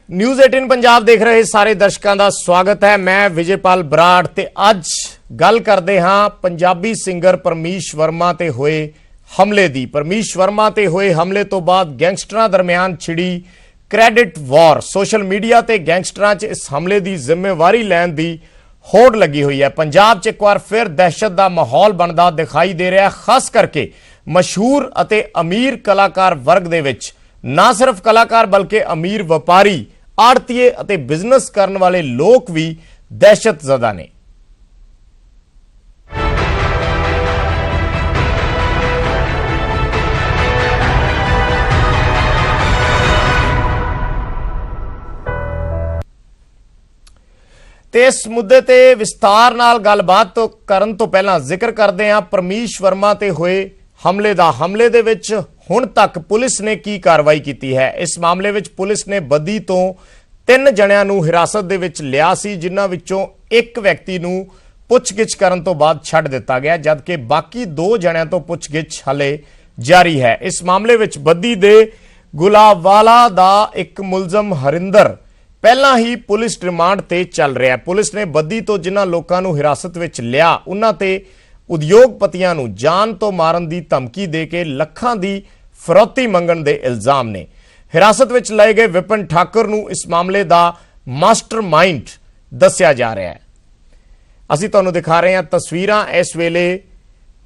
News 18 Punjab देख रहे सारे दर्शकों का स्वागत है। मैं विजयपाल बराड़ ते अज गल करते हाँ पंजाबी सिंगर परमीश वर्मा ते होए हमले दी। परमीश वर्मा ते होए हमले तो बाद गैंगस्टरां दरम्यान छिड़ी क्रेडिट वॉर। सोशल मीडिया ते गैंगस्टरां च इस हमले की जिम्मेवारी लैन की होड़ लगी हुई है। पंजाब च एक बार फिर दहशत का माहौल बनता दिखाई दे रहा है, खास करके मशहूर अते अमीर कलाकार वर्ग दे विच। ना सिर्फ कलाकार बल्कि अमीर व्यापारी, आड़तीए अते बिजनेस करने वाले लोग भी दहशत ज़दा ने। इस मुद्दे ते विस्तार नाल गलबात तो करन तो पहला जिक्र करते हैं परमीश वर्मा ते होए हमले दा। हमले दे विच हुण तक पुलिस ने की कार्रवाई की है। इस मामले विच पुलिस ने बदी तो 3 जणियां नूं हिरासत दे विच लिया सी, जिन्हां विचों एक व्यक्ति नूं पुछगिछ करन तो बाद छड्ड दिता गया, जबकि बाकी 2 जणियां तो पुछगिछ हले जारी है। इस मामले विच बदी दे गुलावाला दा एक मुलजम हरिंदर पहला ही पुलिस रिमांड ते चल रहा है। पुलिस ने बदी तो जिन्हां लोकां नूं हिरासत विच लिया उन्हां ते उद्योगपतियां नूं जान तो मारन दी धमकी दे के लखां दी फरौती मंगण दे इल्जाम ने। हिरासत विच लए गए विपिन ठाकुर नूं इस मामले दा मास्टरमाइंड दस्सिया जा रहा है। असीं तुहानूं दिखा रहे हैं तस्वीरां इस वेले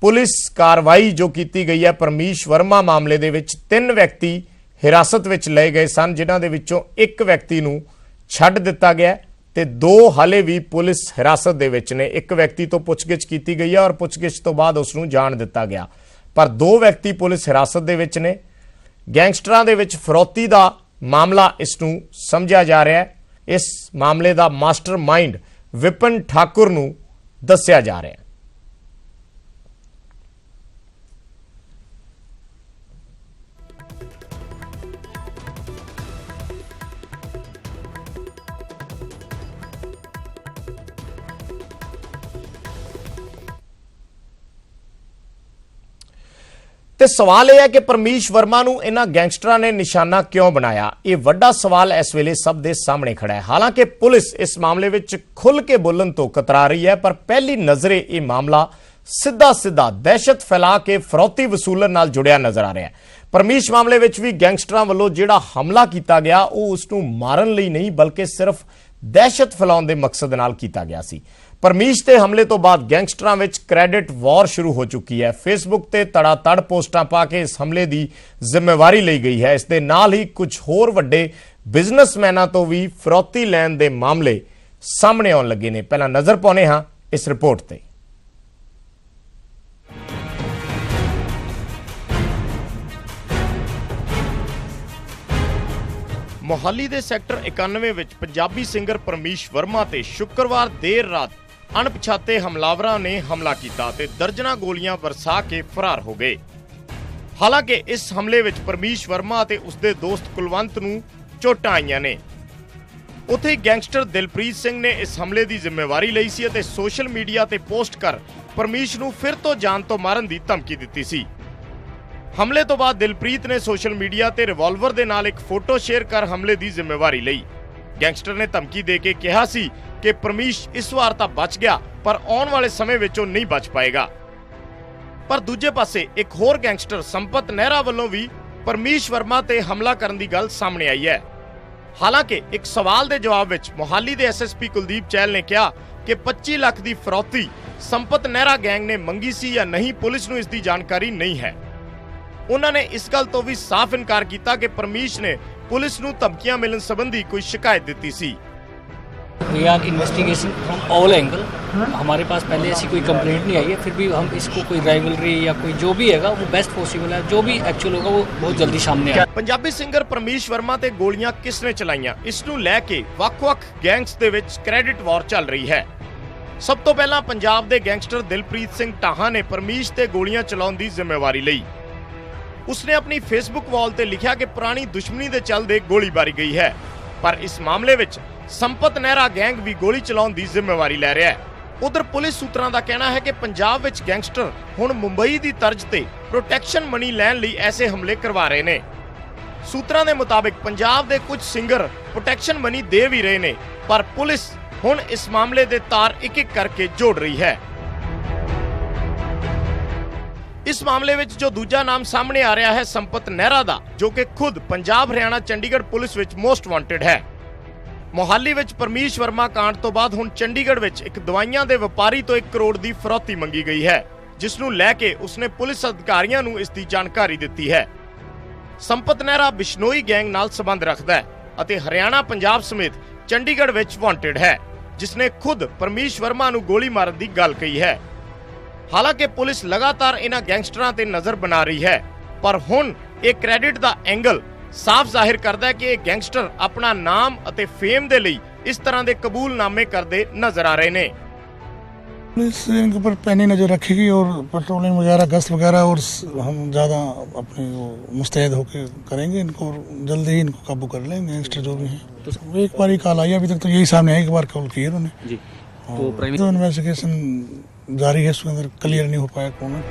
पुलिस कार्रवाई जो की गई है। परमीश वर्मा मामले दे विच 3 व्यक्ति हिरासत विच लए गए सन, जिन्हां दे विचों एक व्यक्ति नूं छड्ड दिता गया ते 2 हाले भी पुलिस हिरासत दे विच ने। एक व्यक्ति तो पुछगिछ की गई है और पुछगिछ तो बाद उसनूं जाण दिता गया, पर 2 व्यक्ति पुलिस हिरासत दे विच ने। गैंगस्टरां दे विच फरौती दा मामला इसनूं समझिया जा रहा है। इस मामले दा मास्टरमाइंड विपिन ठाकुर नूं दस्सिया जा रहा है। ते सवाल यह है कि परमीश वर्मा नूं इन्हां गैंगस्टरां ने निशाना क्यों बनाया। ये वड्डा सवाल इस वेले सब दे सामने खड़ा है। हालांकि पुलिस इस मामले विच खुल के बोलन तो कतरा रही है, पर पहली नज़रे ये मामला सीधा सीधा दहशत फैला के फरौती वसूलन नाल जुड़िया नजर आ रहा है। परमीश मामले विच भी गैंगस्टरां वालों जिहड़ा हमला किया गया वो उसनूं मारन लई नहीं बल्कि सिर्फ दहशत फैलाउण दे मकसद नाल किया गया सी। परमीश के हमले तो बाद गैंगस्टरां विच क्रेडिट वॉर शुरू हो चुकी है। फेसबुक ते तड़ातड़ पोस्टां पा के इस हमले की जिम्मेवारी ली गई है। इस दे नाल ही कुछ होर वड्डे बिजनेसमैनां तो भी फरौती लैण दे मामले सामने आउण लगे ने। पहला नज़र पाउने हां इस रिपोर्ट ते। मोहाली दे सैक्टर 91 विच पंजाबी सिंगर परमीश वर्मा ते शुक्रवार देर रात अणपछाते हमलावरां ने हमला किया ते दर्जनां गोलियां बरसा के फरार हो गए। हालांकि इस हमले विच परमीश वर्मा ते उसदे दोस्त कुलवंत नूं चोटां आईयां ने। उत्थे गैंगस्टर दिलप्रीत सिंह ने इस हमले की जिम्मेवारी लई सी ते सोशल मीडिया ते पोस्ट कर परमीश नूं फिर तो जान तो मारन दी धमकी दित्ती सी। हमले तो बाद दिलप्रीत ने सोशल मीडिया ते रिवॉल्वर दे नाल एक फोटो शेयर कर हमले की जिम्मेवारी लई। गैंगस्टर ने धमकी दे के कहा सी कि परमीश इस वार तां बच गया पर आउण वाले समय विच नहीं बच पाएगा। पर दूजे पासे एक होर गैंगस्टर संपत नेहरा वालों भी परमीश वर्मा ते हमला करन दी गल सामने आई है। हालांकि एक सवाल दे जवाब विच मोहाली दे एसएसपी कुलदीप चहल ने कहा कि 25 लाख की फरौती संपत नेहरा गैंग ने मंगी सी या नहीं, पुलिस नूं इस दी जानकारी नहीं है। उन्होंने इस गल तो भी साफ इनकार किया कि परमीश ने पुलिस नूं धमकियां मिलन संबंधी कोई शिकायत दी सी। We are investigation from all angle. हमारे पास पहले ऐसी कोई कंप्लेंट नहीं आई है, फिर भी हम इसको कोई राइवलरी या कोई जो भी हैगा वो बेस्ट पॉसिबल है, जो भी एक्चुअल होगा वो बहुत जल्दी सामने आएगा। पंजाबी सिंगर परमीश वर्मा ते गोलियां किसने चलाईयां, इसनूं लैके वख-वख गैंग्स दे विच क्रेडिट वॉर चल रही है। सब तो पहला पंजाब दे गैंगस्टर दिलप्रीत सिंह टाहा ने परमीश ते गोलियां चलाउण दी जिम्मेवारी लई। उसने अपनी फेसबुक वॉल ते लिखा कि पुरानी दुश्मनी दे चलदे गोलीबारी गई है, पर इस मामले विच संपत नेहरा गैंग भी गोली चलाउण दी जिम्मेवारी लै रहा है। उधर पुलिस सूत्रां दा कहना है कि पंजाब विच गैंगस्टर हुण मुंबई दी तर्ज ते प्रोटैक्शन मनी लैण लई ऐसे हमले करवा रहे ने। ਸੂਤਰਾਂ ਦੇ ਮੁਤਾਬਿਕ ਪੰਜਾਬ ਦੇ ਕੁਝ ਸਿੰਗਰ ਪ੍ਰੋਟੈਕਸ਼ਨ ਮਨੀ ਦੇ ਵੀ ਰਹੇ ਨੇ, ਪਰ ਪੁਲਿਸ ਹੁਣ ਇਸ ਮਾਮਲੇ ਦੇ ਤਾਰ ਇੱਕ-ਇੱਕ ਕਰਕੇ ਜੋੜ ਰਹੀ ਹੈ। ਇਸ ਮਾਮਲੇ ਵਿੱਚ ਜੋ ਦੂਜਾ ਨਾਮ ਸਾਹਮਣੇ ਆ ਰਿਹਾ ਹੈ ਸੰਪਤ ਨਹਿਰਾ ਦਾ, ਜੋ ਕਿ ਖੁਦ ਪੰਜਾਬ, ਹਰਿਆਣਾ, ਚੰਡੀਗੜ੍ਹ ਪੁਲਿਸ ਵਿੱਚ ਮੋਸਟ ਵਾਂਟਡ ਹੈ। ਮੋਹਾਲੀ ਵਿੱਚ ਪਰਮੀਸ਼ ਵਰਮਾ ਕਾਂਡ ਤੋਂ ਬਾਅਦ ਹੁਣ ਚੰਡੀਗੜ੍ਹ ਵਿੱਚ ਇੱਕ ਦਵਾਈਆਂ ਦੇ ਵਪਾਰੀ ਤੋਂ 1 ਕਰੋੜ ਦੀ ਫਰੌਤੀ ਮੰਗੀ ਗਈ ਹੈ, ਜਿਸ ਨੂੰ ਲੈ ਕੇ ਉਸਨੇ ਪੁਲਿਸ ਅਧਿਕਾਰੀਆਂ ਨੂੰ ਇਸ ਦੀ ਜਾਣਕਾਰੀ ਦਿੱਤੀ ਹੈ। ਸੰਪਤ ਨਹਿਰਾ ਬਿਸ਼ਨੋਈ ਗੈਂਗ ਨਾਲ ਸੰਬੰਧ ਰੱਖਦਾ ਹੈ ਅਤੇ ਹਰਿਆਣਾ, ਪੰਜਾਬ ਸਮੇਤ ਚੰਡੀਗੜ੍ਹ ਵਿੱਚ ਵਾਂਟਡ ਹੈ, ਜਿਸ ਨੇ ਖੁਦ ਪਰਮੀਸ਼ ਵਰਮਾ ਨੂੰ ਗੋਲੀ ਮਾਰਨ ਦੀ ਗੱਲ ਕਹੀ ਹੈ। ਹਾਲਾਂਕਿ ਪੁਲਿਸ ਲਗਾਤਾਰ ਇਹਨਾਂ ਗੈਂਗਸਟਰਾਂ ਤੇ ਨਜ਼ਰ ਬਣਾ ਰਹੀ ਹੈ, ਪਰ ਹੁਣ ਇਹ ਕ੍ਰੈਡਿਟ ਦਾ ਐਂਗਲ ਸਾਫ਼ ਜ਼ਾਹਿਰ ਕਰਦਾ ਹੈ ਕਿ ਇਹ ਗੈਂਗਸਟਰ ਆਪਣਾ ਨਾਮ ਅਤੇ ਫੇਮ ਦੇ ਲਈ ਇਸ ਤਰ੍ਹਾਂ ਦੇ ਕਬੂਲਨਾਮੇ ਕਰਦੇ ਨਜ਼ਰ ਆ ਰਹੇ ਨੇ। पुलिस इनके ऊपर पैनी नज़र रखेगी और पेट्रोलिंग वगैरह, गश्त वगैरह, और हम ज़्यादा अपने वो मुस्तैद होकर करेंगे इनको और जल्दी ही इनको काबू कर लेंगे, गैंगस्टर जो भी हैं। तो एक बार ही कॉल आई, अभी तक तो यही सामने है, एक बार कॉल की है उन्होंने जी। तो इन्वेस्टिगेशन जारी है, उसके अंदर क्लियर नहीं हो पाया कौन है।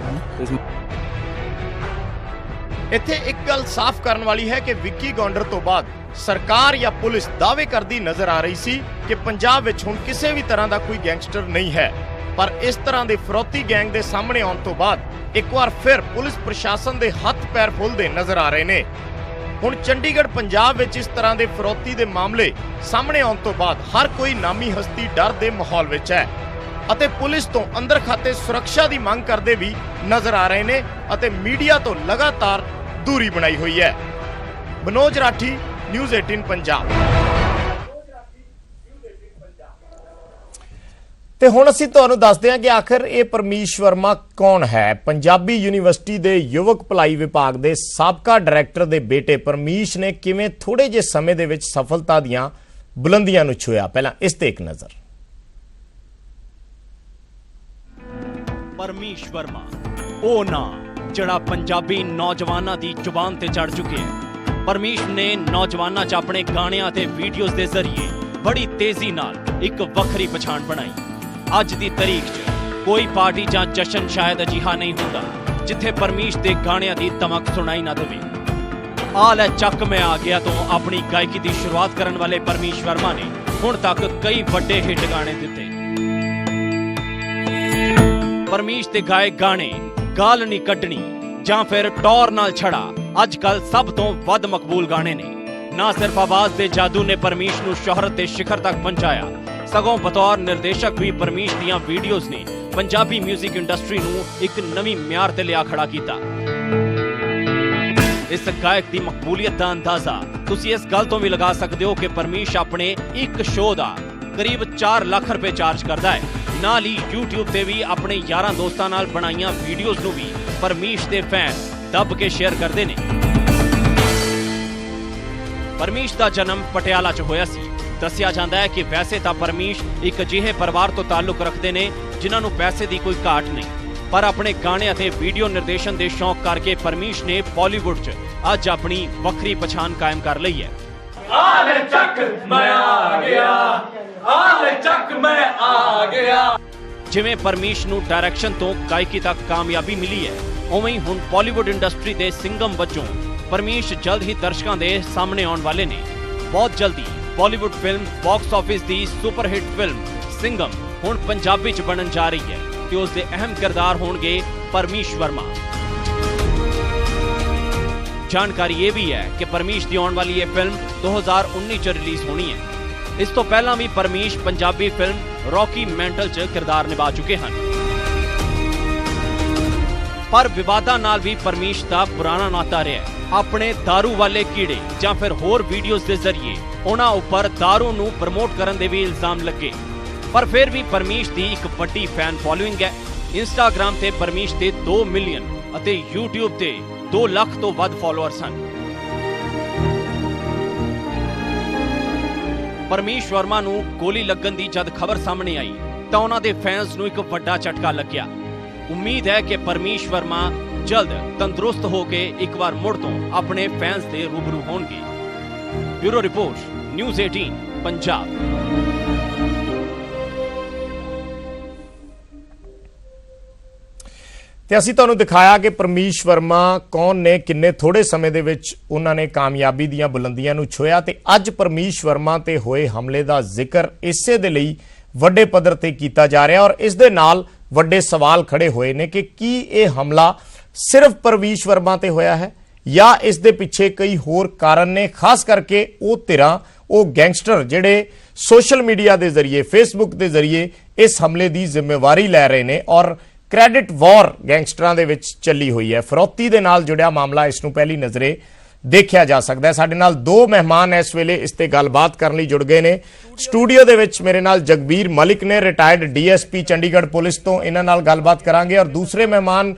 ਇੱਥੇ ਇੱਕ ਗੱਲ ਸਾਫ਼ ਕਰਨ ਵਾਲੀ ਹੈ ਕਿ ਵਿੱਕੀ ਗੌਂਡਰ ਤੋਂ ਬਾਅਦ ਸਰਕਾਰ ਜਾਂ ਪੁਲਿਸ ਦਾਅਵੇ ਕਰਦੀ ਨਜ਼ਰ ਆ ਰਹੀ ਸੀ ਕਿ ਪੰਜਾਬ ਵਿੱਚ ਹੁਣ ਕਿਸੇ ਵੀ ਤਰ੍ਹਾਂ ਦਾ ਕੋਈ ਗੈਂਗਸਟਰ ਨਹੀਂ ਹੈ, ਪਰ ਇਸ ਤਰ੍ਹਾਂ ਦੇ ਫਰੌਤੀ ਗੈਂਗ ਦੇ ਸਾਹਮਣੇ ਆਉਣ ਤੋਂ ਬਾਅਦ ਇੱਕ ਵਾਰ ਫਿਰ ਪੁਲਿਸ ਪ੍ਰਸ਼ਾਸਨ ਦੇ ਹੱਥ ਪੈਰ ਫੁੱਲਦੇ ਨਜ਼ਰ ਆ ਰਹੇ ਨੇ। ਹੁਣ ਚੰਡੀਗੜ੍ਹ, ਪੰਜਾਬ ਵਿੱਚ ਇਸ ਤਰ੍ਹਾਂ ਦੇ ਫਰੌਤੀ ਦੇ ਮਾਮਲੇ ਸਾਹਮਣੇ ਆਉਣ ਤੋਂ ਬਾਅਦ ਹਰ ਕੋਈ ਨਾਮੀ ਹਸਤੀ ਡਰ ਦੇ ਮਾਹੌਲ ਵਿੱਚ ਹੈ ਅਤੇ ਪੁਲਿਸ ਤੋਂ ਅੰਦਰ ਖਾਤੇ ਸੁਰੱਖਿਆ ਦੀ ਮੰਗ ਕਰਦੇ ਵੀ ਨਜ਼ਰ ਆ ਰਹੇ ਨੇ ਅਤੇ ਮੀਡੀਆ ਤੋਂ ਲਗਾਤਾਰ ਦੂਰੀ ਬਣਾਈ ਹੋਈ ਹੈ। ਮਨੋਜ ਰਾਠੀ, ਨਿਊਜ਼ 18 ਪੰਜਾਬ। ਤੇ ਹੁਣ ਅਸੀਂ ਤੁਹਾਨੂੰ ਦੱਸਦੇ ਹਾਂ ਕਿ ਆਖਰ ਇਹ ਪਰਮੀਸ਼ ਵਰਮਾ ਕੌਣ ਹੈ। ਪੰਜਾਬੀ ਯੂਨੀਵਰਸਿਟੀ ਦੇ ਯੁਵਕ ਭਲਾਈ ਵਿਭਾਗ ਦੇ ਸਾਬਕਾ ਡਾਇਰੈਕਟਰ ਦੇ ਬੇਟੇ ਪਰਮੀਸ਼ ਨੇ ਕਿਵੇਂ ਥੋੜੇ ਜਿਹੇ ਸਮੇਂ ਦੇ ਵਿੱਚ ਸਫਲਤਾ ਦੀਆਂ ਬੁਲੰਦੀਆਂ ਨੂੰ ਛੂਹਿਆ। ਪਹਿਲਾਂ ਇਸ ਤੇ ਇੱਕ ਨਜ਼ਰ। ਪਰਮੀਸ਼ ਵਰਮਾ ਉਹ ਨਾਂ ਜਿਹੜਾ ਪੰਜਾਬੀ ਨੌਜਵਾਨਾਂ ਦੀ ਜ਼ੁਬਾਨ ਤੇ ਚੜ ਚੁੱਕਿਆ ਹੈ। ਪਰਮੀਸ਼ ਨੇ ਨੌਜਵਾਨਾਂ 'ਚ ਆਪਣੇ ਗਾਣਿਆਂ ਤੇ ਵੀਡੀਓਜ਼ ਦੇ ਜ਼ਰੀਏ ਬੜੀ ਤੇਜ਼ੀ ਨਾਲ ਇੱਕ ਵੱਖਰੀ ਪਛਾਣ ਬਣਾਈ। ਅੱਜ ਦੀ ਤਾਰੀਖ 'ਚ ਕੋਈ ਪਾਰਟੀ ਜਾਂ ਜਸ਼ਨ ਸ਼ਾਇਦ ਅਜਿਹਾ ਨਹੀਂ ਹੁੰਦਾ ਜਿੱਥੇ ਪਰਮੀਸ਼ ਦੇ ਗਾਣਿਆਂ ਦੀ ਧਮਕ ਸੁਣਾਈ ਨਾ ਦੇਵੇ। ਆ ਲੈ ਚੱਕ ਮੈਂ ਆ ਗਿਆ ਤੋਂ ਆਪਣੀ ਗਾਇਕੀ ਦੀ ਸ਼ੁਰੂਆਤ ਕਰਨ ਵਾਲੇ ਪਰਮੀਸ਼ ਵਰਮਾ ਨੇ ਹੁਣ ਤੱਕ ਕਈ ਵੱਡੇ ਹਿੱਟ ਗਾਣੇ ਦਿੱਤੇ। ਪਰਮੀਸ਼ ਦੇ ਗਾਏ ਗਾਣੇ ਗਾਲ ਨਹੀਂ ਕੱਢਣੀ ਜਾਂ ਫਿਰ ਟੌਰ ਨਾਲ ਛੜਾ ਅੱਜ ਕੱਲ ਸਭ ਤੋਂ ਵੱਧ ਮਕਬੂਲ ਗਾਣੇ ਨੇ। ਨਾ ਸਿਰਫ ਆਵਾਜ਼ ਦੇ ਜਾਦੂ ਨੇ ਪਰਮੀਸ਼ ਨੂੰ ਸ਼ੋਹਰਤ ਦੇ ਸਿਖਰ ਤੱਕ ਪਹੁੰਚਾਇਆ, ਸਗੋਂ ਬਤੌਰ ਨਿਰਦੇਸ਼ਕ ਵੀ ਪਰਮੀਸ਼ ਦੀਆਂ ਵੀਡੀਓਜ਼ ਨੇ ਪੰਜਾਬੀ 뮤직 ਇੰਡਸਟਰੀ ਨੂੰ ਇੱਕ ਨਵੀਂ ਮਿਆਰ ਤੇ ਲਿਆ ਖੜਾ ਕੀਤਾ। ਇਸ ਗਾਇਕ ਦੀ ਮਕਬੂਲੀਅਤ ਦਾ ਅੰਦਾਜ਼ਾ ਤੁਸੀਂ ਇਸ ਗੱਲ ਤੋਂ ਵੀ ਲਗਾ ਸਕਦੇ ਹੋ ਕਿ ਪਰਮੀਸ਼ ਆਪਣੇ ਇੱਕ ਸ਼ੋਅ ਦਾ ਕਰੀਬ 4 ਲੱਖ ਰੁਪਏ ਚਾਰਜ ਕਰਦਾ ਹੈ। ਨਾਲ ਹੀ YouTube ਤੇ ਵੀ ਆਪਣੇ ਯਾਰਾਂ ਦੋਸਤਾਂ ਨਾਲ ਬਣਾਈਆਂ ਵੀਡੀਓਜ਼ ਨੂੰ ਵੀ ਪਰਮੀਸ਼ ਦੇ ਫੈਨ ਦੱਬ ਕੇ ਸ਼ੇਅਰ ਕਰਦੇ ਨੇ। ਪਰਮੀਸ਼ ਦਾ ਜਨਮ ਪਟਿਆਲਾ 'ਚ ਹੋਇਆ ਸੀ। ਦੱਸਿਆ ਜਾਂਦਾ ਹੈ ਕਿ ਵੈਸੇ ਤਾਂ ਪਰਮੀਸ਼ ਇੱਕ ਅਜਿਹੇ ਪਰਿਵਾਰ ਤੋਂ ਤਾਲੁਕ ਰੱਖਦੇ ਨੇ ਜਿਨ੍ਹਾਂ ਨੂੰ ਪੈਸੇ ਦੀ ਕੋਈ ਘਾਟ ਨਹੀਂ, ਪਰ ਆਪਣੇ ਗਾਣੇ ਅਤੇ ਵੀਡੀਓ ਨਿਰਦੇਸ਼ਨ ਦੇ ਸ਼ੌਕ ਕਰਕੇ ਪਰਮੀਸ਼ ਨੇ ਬਾਲੀਵੁੱਡ 'ਚ ਅੱਜ ਆਪਣੀ ਵੱਖਰੀ ਪਛਾਣ ਕਾਇਮ ਕਰ ਲਈ ਹੈ। ਆ ਲੈ ਚੱਕ ਮੈਂ ਆ ਗਿਆ, ਆ ਲੈ ਚੱਕ ਮੈਂ ਆ ਗਿਆ। ਜਿਵੇਂ ਪਰਮੀਸ਼ ਨੂੰ ਡਾਇਰੈਕਸ਼ਨ ਤੋਂ ਗਾਇਕੀ ਤੱਕ ਕਾਮਯਾਬੀ ਮਿਲੀ ਹੈ, ਉਵੇਂ ਹੀ ਹੁਣ ਬਾਲੀਵੁੱਡ ਇੰਡਸਟਰੀ ਦੇ ਸਿੰਗਮ ਵਜੋਂ ਪਰਮੀਸ਼ ਜਲਦ ਹੀ ਦਰਸ਼ਕਾਂ ਦੇ ਸਾਹਮਣੇ ਆਉਣ ਵਾਲੇ ਨੇ। ਬਹੁਤ ਜਲਦੀ ਬਾਲੀਵੁੱਡ ਫਿਲਮ ਬਾਕਸ ਆਫਿਸ ਦੀ ਸੁਪਰ ਹਿੱਟ ਫਿਲਮ ਸਿੰਗਮ ਹੁਣ ਪੰਜਾਬੀ 'ਚ ਬਣਨ ਜਾ ਰਹੀ ਹੈ ਤੇ ਉਸ ਦੇ ਅਹਿਮ ਕਿਰਦਾਰ ਹੋਣਗੇ ਪਰਮੀਸ਼ ਵਰਮਾ। ਜਾਣਕਾਰੀ ਇਹ ਵੀ ਹੈ ਕਿ ਪਰਮੀਸ਼ ਦੀ ਆਉਣ ਵਾਲੀ ਇਹ ਫਿਲਮ 2019 ਚ ਰਿਲੀਜ਼ ਹੋਣੀ ਹੈ। ਇਸ ਤੋਂ ਪਹਿਲਾਂ ਵੀ Parmish Punjabi film Rocky Mental 'ਚ ਕਿਰਦਾਰ ਨਿਭਾ ਚੁੱਕੇ ਹਨ, ਪਰ ਵਿਵਾਦਾਂ ਨਾਲ ਵੀ ਪਰਮੀਸ਼ ਦਾ ਪੁਰਾਣਾ ਨਾਤਾ ਰਿਹਾ। ਆਪਣੇ ਦਾਰੂ ਵਾਲੇ ਕੀੜੇ ਜਾਂ ਫਿਰ ਹੋਰ ਵੀਡੀਓਜ਼ ਦੇ ਜ਼ਰੀਏ ਉਹਨਾਂ ਉੱਪਰ ਦਾਰੂ ਨੂੰ ਪ੍ਰਮੋਟ ਕਰਨ ਦੇ ਵੀ ਇਲਜ਼ਾਮ ਲੱਗੇ, ਪਰ ਫਿਰ ਵੀ ਪਰਮੀਸ਼ ਦੀ ਇੱਕ ਵੱਡੀ ਫੈਨ ਫੋਲੋਇੰਗ ਹੈ। ਇੰਸਟਾਗ੍ਰਾਮ ਤੇ ਪਰਮੀਸ਼ ਦੇ 2 ਮਿਲੀਅਨ ਅਤੇ YouTube ਤੇ 2 ਲੱਖ ਤੋਂ ਵੱਧ ਫਾਲੋਅਰਸ ਹਨ। ਪਰਮੀਸ਼ ਵਰਮਾ ਨੂੰ ਗੋਲੀ ਲੱਗਣ ਦੀ ਜਦ ਖਬਰ ਸਾਹਮਣੇ ਆਈ ਤਾਂ ਉਹਨਾਂ ਦੇ ਫੈਨਸ ਨੂੰ ਇੱਕ ਵੱਡਾ ਝਟਕਾ ਲੱਗਿਆ। ਉਮੀਦ ਹੈ ਕਿ ਪਰਮੀਸ਼ ਵਰਮਾ ਜਲਦ ਤੰਦਰੁਸਤ ਹੋ ਕੇ ਇੱਕ ਵਾਰ ਮੁੜ ਤੋਂ ਆਪਣੇ ਫੈਨਸ ਦੇ ਰੂਬਰੂ ਹੋਣਗੇ। Bureau report, news 18 Punjab. ਤੇ ਅਸੀਂ ਤੁਹਾਨੂੰ ਦਿਖਾਇਆ ਕਿ ਪਰਮੀਸ਼ ਵਰਮਾ ਕੌਣ ਨੇ, ਕਿੰਨੇ ਥੋੜੇ ਸਮੇਂ ਦੇ ਵਿੱਚ ਉਹਨਾਂ ਨੇ ਕਾਮਯਾਬੀ ਦੀਆਂ ਬੁਲੰਦੀਆਂ ਨੂੰ ਛੁਇਆ ਤੇ ਅੱਜ ਪਰਮੀਸ਼ ਵਰਮਾ ਤੇ ਹੋਏ ਹਮਲੇ ਦਾ ਜ਼ਿਕਰ ਇਸੇ ਦੇ ਲਈ ਵੱਡੇ ਪੱਧਰ ਤੇ ਕੀਤਾ ਜਾ ਰਿਹਾ ਔਰ ਇਸ ਦੇ ਨਾਲ ਵੱਡੇ ਸਵਾਲ ਖੜੇ ਹੋਏ ਨੇ ਕਿ ਕੀ ਇਹ ਹਮਲਾ ਸਿਰਫ ਪਰਮੀਸ਼ ਵਰਮਾ ਤੇ ਹੋਇਆ ਹੈ ਜਾਂ ਇਸ ਦੇ ਪਿੱਛੇ ਕਈ ਹੋਰ ਕਾਰਨ ਨੇ, ਖਾਸ ਕਰਕੇ ਉਹ ਧਿਰਾਂ, ਉਹ ਗੈਂਗਸਟਰ ਜਿਹੜੇ ਸੋਸ਼ਲ ਮੀਡੀਆ ਦੇ ਜ਼ਰੀਏ, ਫੇਸਬੁੱਕ ਦੇ ਜ਼ਰੀਏ ਇਸ ਹਮਲੇ ਦੀ ਜ਼ਿੰਮੇਵਾਰੀ ਲੈ ਰਹੇ ਨੇ ਔਰ ਕ੍ਰੈਡਿਟ ਵਾਰ ਗੈਂਗਸਟਰਾਂ ਦੇ ਵਿੱਚ ਚੱਲੀ ਹੋਈ ਹੈ। ਫਰੌਤੀ ਦੇ ਨਾਲ ਜੁੜਿਆ ਮਾਮਲਾ ਇਸ ਨੂੰ ਪਹਿਲੀ ਨਜ਼ਰੇ ਦੇਖਿਆ ਜਾ ਸਕਦਾ ਹੈ। ਸਾਡੇ ਨਾਲ ਦੋ ਮਹਿਮਾਨ ਇਸ ਵੇਲੇ ਇਸ ਤੇ ਗੱਲਬਾਤ ਕਰਨ ਲਈ ਜੁੜ ਗਏ ਨੇ। ਸਟੂਡੀਓ ਦੇ ਵਿੱਚ ਮੇਰੇ ਨਾਲ ਜਗਬੀਰ ਮਲਿਕ ਨੇ, ਰਿਟਾਇਰਡ ਡੀਐਸਪੀ ਚੰਡੀਗੜ੍ਹ ਪੁਲਿਸ ਤੋਂ, ਇਹਨਾਂ ਨਾਲ ਗੱਲਬਾਤ ਕਰਾਂਗੇ ਔਰ ਦੂਸਰੇ ਮਹਿਮਾਨ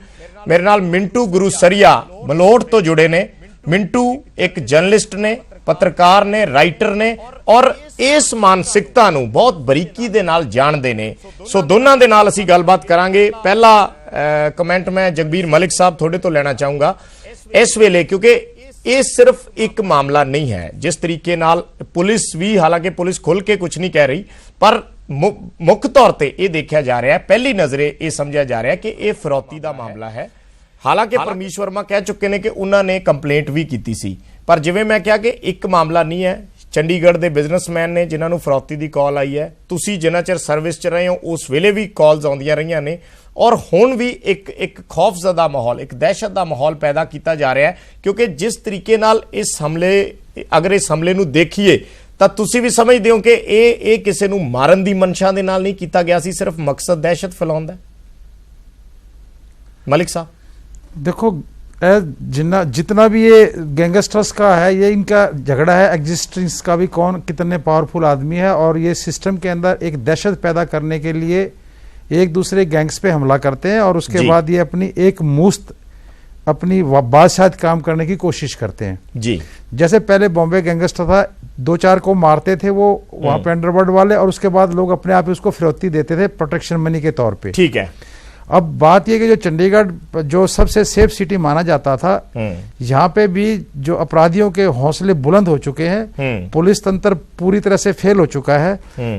ਮੇਰੇ ਨਾਲ ਮਿੰਟੂ ਗੁਰੂਸਰੀਆ ਮਲੋਟ ਤੋਂ ਜੁੜੇ ਨੇ। ਮਿੰਟੂ ਇੱਕ ਜਰਨਲਿਸਟ ਨੇ, ਪੱਤਰਕਾਰ ਨੇ, ਰਾਈਟਰ ਨੇ ਔਰ ਇਸ ਮਾਨਸਿਕਤਾ ਨੂੰ ਬਹੁਤ ਬਰੀਕੀ ਦੇ ਨਾਲ ਜਾਣਦੇ ਨੇ। ਸੋ ਦੋਨਾਂ ਦੇ ਨਾਲ ਅਸੀਂ ਗੱਲਬਾਤ ਕਰਾਂਗੇ। ਪਹਿਲਾ ਕਮੈਂਟ ਮੈਂ ਜਗਬੀਰ ਮਲਿਕ ਸਾਹਿਬ ਤੁਹਾਡੇ ਤੋਂ ਲੈਣਾ ਚਾਹੂੰਗਾ ਇਸ ਵੇਲੇ, ਕਿਉਂਕਿ ਇਹ ਸਿਰਫ ਇੱਕ ਮਾਮਲਾ ਨਹੀਂ ਹੈ। ਜਿਸ ਤਰੀਕੇ ਨਾਲ ਪੁਲਿਸ ਵੀ, ਹਾਲਾਂਕਿ ਪੁਲਿਸ ਖੁੱਲ ਕੇ ਕੁਝ ਨਹੀਂ ਕਹਿ ਰਹੀ, ਪਰ ਮੁੱਖ ਤੌਰ ਤੇ ਇਹ ਦੇਖਿਆ ਜਾ ਰਿਹਾ ਹੈ, ਪਹਿਲੀ ਨਜ਼ਰੇ ਇਹ ਸਮਝਿਆ ਜਾ ਰਿਹਾ ਕਿ ਇਹ ਫਰੌਤੀ ਦਾ ਮਾਮਲਾ ਹੈ। ਹਾਲਾਂਕਿ ਪਰਮੀਸ਼ ਵਰਮਾ ਕਹਿ ਚੁੱਕੇ ਨੇ ਕਿ ਉਹਨਾਂ ਨੇ ਕੰਪਲੇਂਟ ਵੀ ਕੀਤੀ ਸੀ, ਪਰ ਜਿਵੇਂ ਮੈਂ ਕਿਹਾ ਕਿ ਇੱਕ ਮਾਮਲਾ ਨਹੀਂ ਹੈ। ਚੰਡੀਗੜ੍ਹ ਦੇ ਬਿਜ਼ਨਸਮੈਨ ਨੇ ਜਿਨ੍ਹਾਂ ਨੂੰ ਫਰੌਤੀ ਦੀ ਕਾਲ ਆਈ ਹੈ, ਤੁਸੀਂ ਜਿੰਨਾ ਚਿਰ ਸਰਵਿਸ 'ਚ ਰਹੇ ਹੋ ਉਸ ਵੇਲੇ ਵੀ ਕਾਲਸ ਆਉਂਦੀਆਂ ਰਹੀਆਂ ਨੇ ਔਰ ਹੁਣ ਵੀ ਇੱਕ ਖੌਫਜ਼ਦਾ ਮਾਹੌਲ, ਇੱਕ ਦਹਿਸ਼ਤ ਦਾ ਮਾਹੌਲ ਪੈਦਾ ਕੀਤਾ ਜਾ ਰਿਹਾ ਹੈ, ਕਿਉਂਕਿ ਜਿਸ ਤਰੀਕੇ ਨਾਲ ਅਗਰ ਇਸ ਹਮਲੇ ਨੂੰ ਦੇਖੀਏ ਤਾਂ ਤੁਸੀਂ ਵੀ ਸਮਝਦੇ ਹੋ ਕਿ ਇਹ ਕਿਸੇ ਨੂੰ ਮਾਰਨ ਦੀ ਮਨਸ਼ਾ ਦੇ ਨਾਲ ਨਹੀਂ ਕੀਤਾ ਗਿਆ ਸੀ, ਸਿਰਫ ਮਕਸਦ ਦਹਿਸ਼ਤ ਫੈਲਾਉਣ ਦਾ। मलिक साहब देखो जितना भी ये गैंगस्टर्स का है, ये इनका झगड़ा है एग्जिस्टेंस का भी, कौन कितने पावरफुल आदमी है और ये सिस्टम के अंदर एक दहशत पैदा करने के लिए एक दूसरे गैंग्स पे हमला करते हैं और उसके बाद ये अपनी एक मुस्त अपनी बादशाह काम करने की कोशिश करते हैं जी। जैसे पहले बॉम्बे गैंगस्टर था, 2-4 को मारते थे वो वहां पे अंडरवर्ल्ड वाले और उसके बाद लोग अपने आप उसको फिरौती देते थे प्रोटेक्शन मनी के तौर पे। ठीक है, अब बात यह कि जो चंडीगढ़ जो सबसे सेफ सिटी माना जाता था, यहाँ पे भी जो अपराधियों के हौसले बुलंद हो चुके हैं, पुलिस तंत्र पूरी तरह से फेल हो चुका है।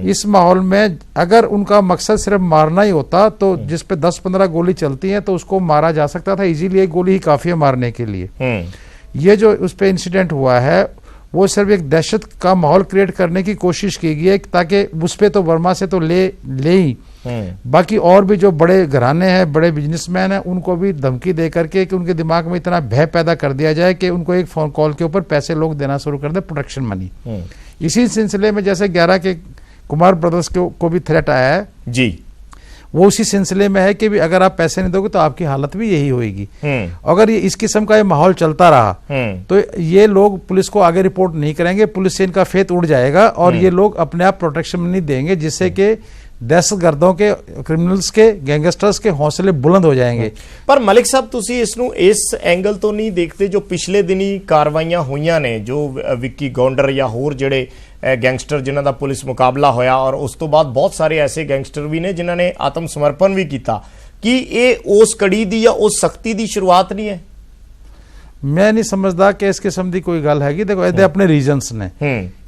इस माहौल में अगर उनका मकसद सिर्फ मारना ही होता तो जिस पे 10-15 गोली चलती है तो उसको मारा जा सकता था इजीली, एक गोली ही काफी है मारने के लिए। ये जो उस पे इंसिडेंट हुआ है वो सिर्फ एक दहशत का माहौल क्रिएट करने की कोशिश की गई है ताकि उस पे तो वर्मा से तो ले ही बाकी और भी जो बड़े घराने हैं, बड़े बिजनेसमैन हैं, उनको भी धमकी दे करके कि उनके दिमाग में इतना भय पैदा कर दिया जाए कि उनको एक फोन कॉल के ऊपर पैसे लोग देना शुरू कर दे, प्रोटेक्शन मनी। इसी सिलसिले में जैसे 11 के कुमार ब्रदर्स को भी थ्रेट आया है जी, वो उसी सिलसिले में है कि भी अगर आप पैसे नहीं दोगे तो आपकी हालत भी यही होगी। अगर ये इस किस्म का ये माहौल चलता रहा तो ये लोग पुलिस को आगे रिपोर्ट नहीं करेंगे, पुलिस से इनका फेथ उड़ जाएगा और ये लोग अपने आप प्रोटेक्शन मनी देंगे, जिससे कि दहशतगर्दों के, क्रिमिनल्स के, गैंगस्टर्स के हौसले बुलंद हो जाएंगे। पर मलिक साहब तुसी इसनू इस एंगल तो नहीं देखते जो पिछले दिनी कार्रवाइयां हुईयां ने, जो विक्की गौंडर या होर जेड़े गैंगस्टर जिन्हां दा पुलिस मुकाबला होया और उस तो बाद बहुत सारे ऐसे गैंगस्टर भी ने जिन्हां ने आत्म समर्पण भी किया, कि ये उस कड़ी दी या उस सख्ती दी शुरुआत नहीं है? मैं नहीं समझदा कि इस किस्म की कोई गल हैगी। देखो ये अपने रीजन्स ने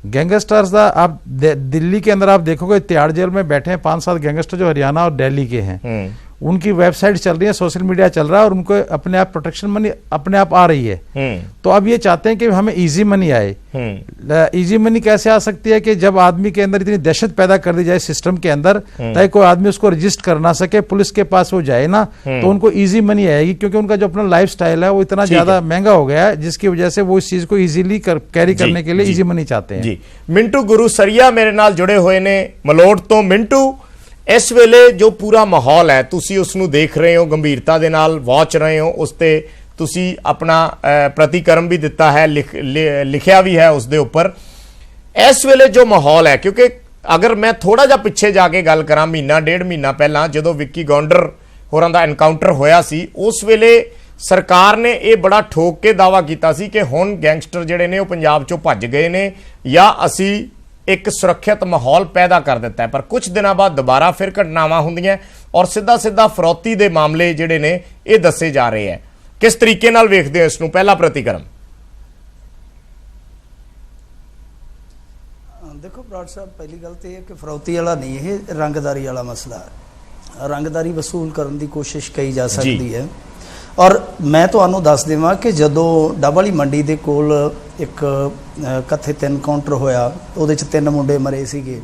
गैंगस्टर्स दा, आप दिल्ली के अंदर आप देखोगे तिहाड़ जेल में बैठे हैं 5-7 गैंगस्टर जो हरियाणा और दिल्ली के हैं, उनकी वेबसाइट चल रही है, सोशल मीडिया चल रहा है और उनको अपने आप प्रोटेक्शन मनी अपने आप आ रही है। तो अब ये चाहते हैं कि हमें इजी मनी आए। इजी मनी कैसे आ सकती है कि जब आदमी के अंदर इतनी दहशत पैदा कर दी जाए सिस्टम के अंदर ताकि कोई आदमी उसको रजिस्टर कर ना सके, पुलिस के पास वो जाए ना, तो उनको इजी मनी आएगी, क्योंकि उनका जो अपना लाइफ स्टाइल है वो इतना ज्यादा महंगा हो गया है, जिसकी वजह से वो इस चीज को इजीली कैरी करने के लिए इजी मनी चाहते हैं। मिंटू गुरुसरिया मेरे नाल जुड़े हुए ने मलोट तो। मिंटू, इस वेले जो पूरा माहौल है तुसी उसनू देख रहे हो, गंभीरता दे नाल वॉच रहे हो, उस ते तुसी अपना प्रतिक्रम भी दिता है, लिखिया भी है उस दे उपर। इस वेले जो माहौल है, क्योंकि अगर मैं थोड़ा जा पिछे जाके गल करा, महीना 1.5 महीना पहला जो विक्की गौंडर होरां दा एनकाउंटर होया सी, उस वेले सरकार ने यह बड़ा ठोक के दावा किया सी कि हुण गैंगस्टर जिहड़े ने पंजाब चों भज गए ने या असी एक सुरक्षित माहौल पैदा कर दिता है। पर कुछ दिनों बाद दोबारा फिर घटनावां हुंदियां और सीधा सीधा फरौती के मामले जिहड़े ने ये दसे जा रहे हैं। किस तरीके नाल वेखदे हो इसनूं? पहला प्रतिक्रम देखो बराड़ साहब, पहली गल तो यह कि फरौती वाला नहीं, ये रंगदारी वाला मसला है। ਰੰਗਦਾਰੀ ਵਸੂਲ ਕਰਨ ਦੀ ਕੋਸ਼ਿਸ਼ ਕਰੀ ਜਾ ਸਕਦੀ ਹੈ। ਔਰ ਮੈਂ ਤੁਹਾਨੂੰ ਦੱਸ ਦੇਵਾਂ ਕਿ ਜਦੋਂ ਡਬਲ ਹੀ ਮੰਡੀ ਦੇ ਕੋਲ ਇੱਕ ਕਥਿਤ ਐਨਕਾਊਂਟਰ ਹੋਇਆ, ਉਹਦੇ 'ਚ 3 ਮੁੰਡੇ ਮਰੇ ਸੀਗੇ।